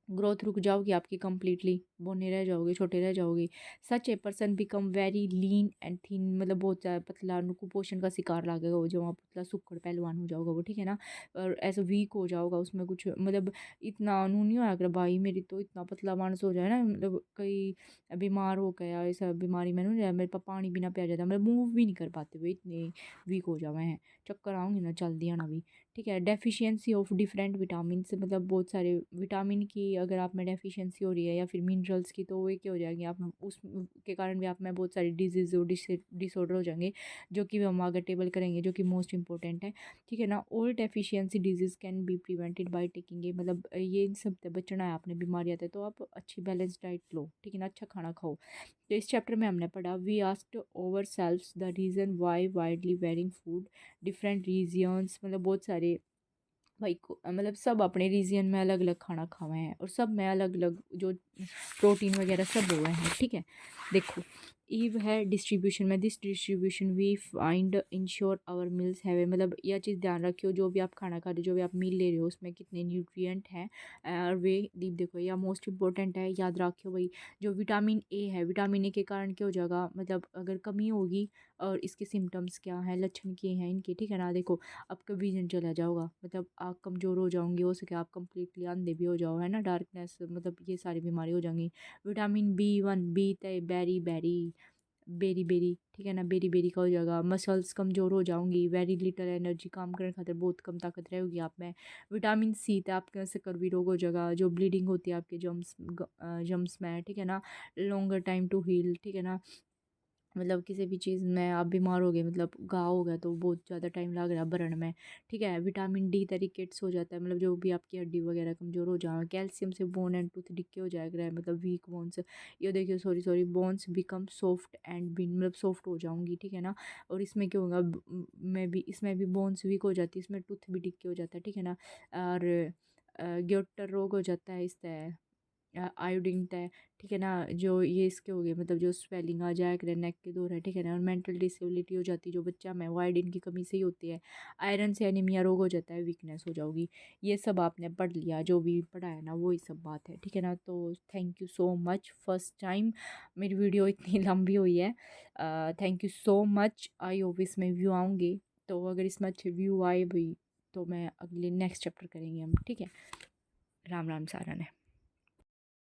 ग्रोथ रुक जाओगी आपकी कंप्लीटली, बोने रह जाओगे, छोटे रह जाओगे। Such a person become very lean and thin, मतलब बहुत ज़्यादा पतला, कुपोषण का शिकार लागेगा वो, जो वहाँ पतला सुक्कड़ पहलवान हो जाओगा वो, ठीक है ना, और ऐसा वीक हो जाओगा उसमें कुछ, मतलब इतना नू नहीं होया कर भाई मेरी तो इतना पतला मानस हो जाए ना, मतलब कई बीमार हो गया ऐसा बीमारी में नहीं, मेरे पास पानी भी ना पिया जाता, मतलब मूव भी नहीं कर पाते हुए इतने वीक हो जावे हैं, चक्कर आऊँगी ना चल दिया ना भी, ठीक है। डेफिशिएंसी ऑफ डिफरेंट विटामिन से, मतलब बहुत सारे विटामिन की अगर आप में डेफिशिएंसी हो रही है या फिर मिनरल्स की, तो वो क्या हो जाएंगे आप उस के कारण भी आप में बहुत सारी डिजीज और डिसऑर्डर हो जाएंगे, जो कि हम आगे टेबल करेंगे, जो कि मोस्ट इंपॉर्टेंट है, ठीक है ना। All deficiency disease can be prevented by taking a, मतलब ये इन सब से बचना है आपने बीमारी आते तो आप अच्छी बैलेंस डाइट लो, ठीक है ना, अच्छा खाना खाओ। तो इस चैप्टर में हमने पढ़ा we asked ourselves the reason why widely varying food different regions, मतलब बहुत सारे भाई को मतलब सब अपने रीजन में अलग अलग खाना खाए हैं और सब में अलग अलग जो प्रोटीन वगैरह सब हुए हैं, ठीक है। देखो ईव है डिस्ट्रीब्यूशन में, this distribution we find ensure our meals have, मतलब यह चीज़ ध्यान रखियो जो भी आप खाना खा रहे हो जो भी आप मील ले रहे हो उसमें कितने न्यूट्रिएंट हैं, और वे दीप देखो यह मोस्ट इंपॉर्टेंट है, याद रखियो भाई। जो विटामिन ए है, विटामिन ए के कारण क्या हो जाएगा, मतलब अगर कमी होगी, और इसके सिम्टम्स क्या हैं, लक्षण क्या हैं इनके, ठीक है ना। देखो आपका विजन चला जाओगा, मतलब आप कमज़ोर हो जाओगे, हो सके आप कंप्लीटली अंधे भी हो जाओ, है ना, डार्कनेस, मतलब ये सारी बीमारी हो जाएंगी। विटामिन बी वन बी ते बेरी बेरी बेरी बेरी, ठीक है ना, बेरी बेरी का हो जाएगा। मसल्स कमज़ोर हो जाऊंगी, वेरी लिटल एनर्जी, काम करने खातिर बहुत कम ताकत रहेगी आप में। विटामिन सी तो आपके से कर्वी रोग हो जाएगा, जो ब्लीडिंग होती है आपके जम्स में, ठीक है ना, लॉन्गर टाइम टू हील, ठीक है ना, मतलब किसी भी चीज़ में आप बीमार हो गए, मतलब घाव हो गया तो बहुत ज़्यादा टाइम लग रहा है भरने में, ठीक है। विटामिन डी तरीकेट्स हो जाता है, मतलब जो भी आपकी हड्डी वगैरह कमज़ोर हो जाए। कैल्शियम से बोन एंड टूथ डिके हो जाएगा, मतलब वीक बोन्स, ये देखिए sorry sorry, bones become soft and bend, मतलब सॉफ्ट हो जाऊंगी, ठीक है ना। और इसमें क्या होगा, मैं भी इसमें भी बोन्स वीक हो जाती है, इसमें टूथ भी डिके हो जाता है, ठीक है ना। और ग्योटर रोग हो जाता है इससे, आयोडीन है, ठीक है ना, जो ये इसके हो गए, मतलब जो स्वेलिंग आ जाए करे नेक के दौर है, ठीक है ना। और मेंटल डिसेबिलिटी हो जाती है जो बच्चा में, वो आयोडीन की कमी से ही होती है। आयरन से एनीमिया रोग हो जाता है, वीकनेस हो जाओगी। ये सब आपने पढ़ लिया, जो भी पढ़ा है ना वही सब बात है, ठीक है ना। तो thank you so much, first time मेरी वीडियो इतनी लंबी हुई है। Thank you so much. I hope इसमें व्यू आऊँगे, तो अगर इसमें अच्छे व्यू आए भाई तो मैं अगले नेक्स्ट चैप्टर करेंगे हम, ठीक है। राम राम सारा ने।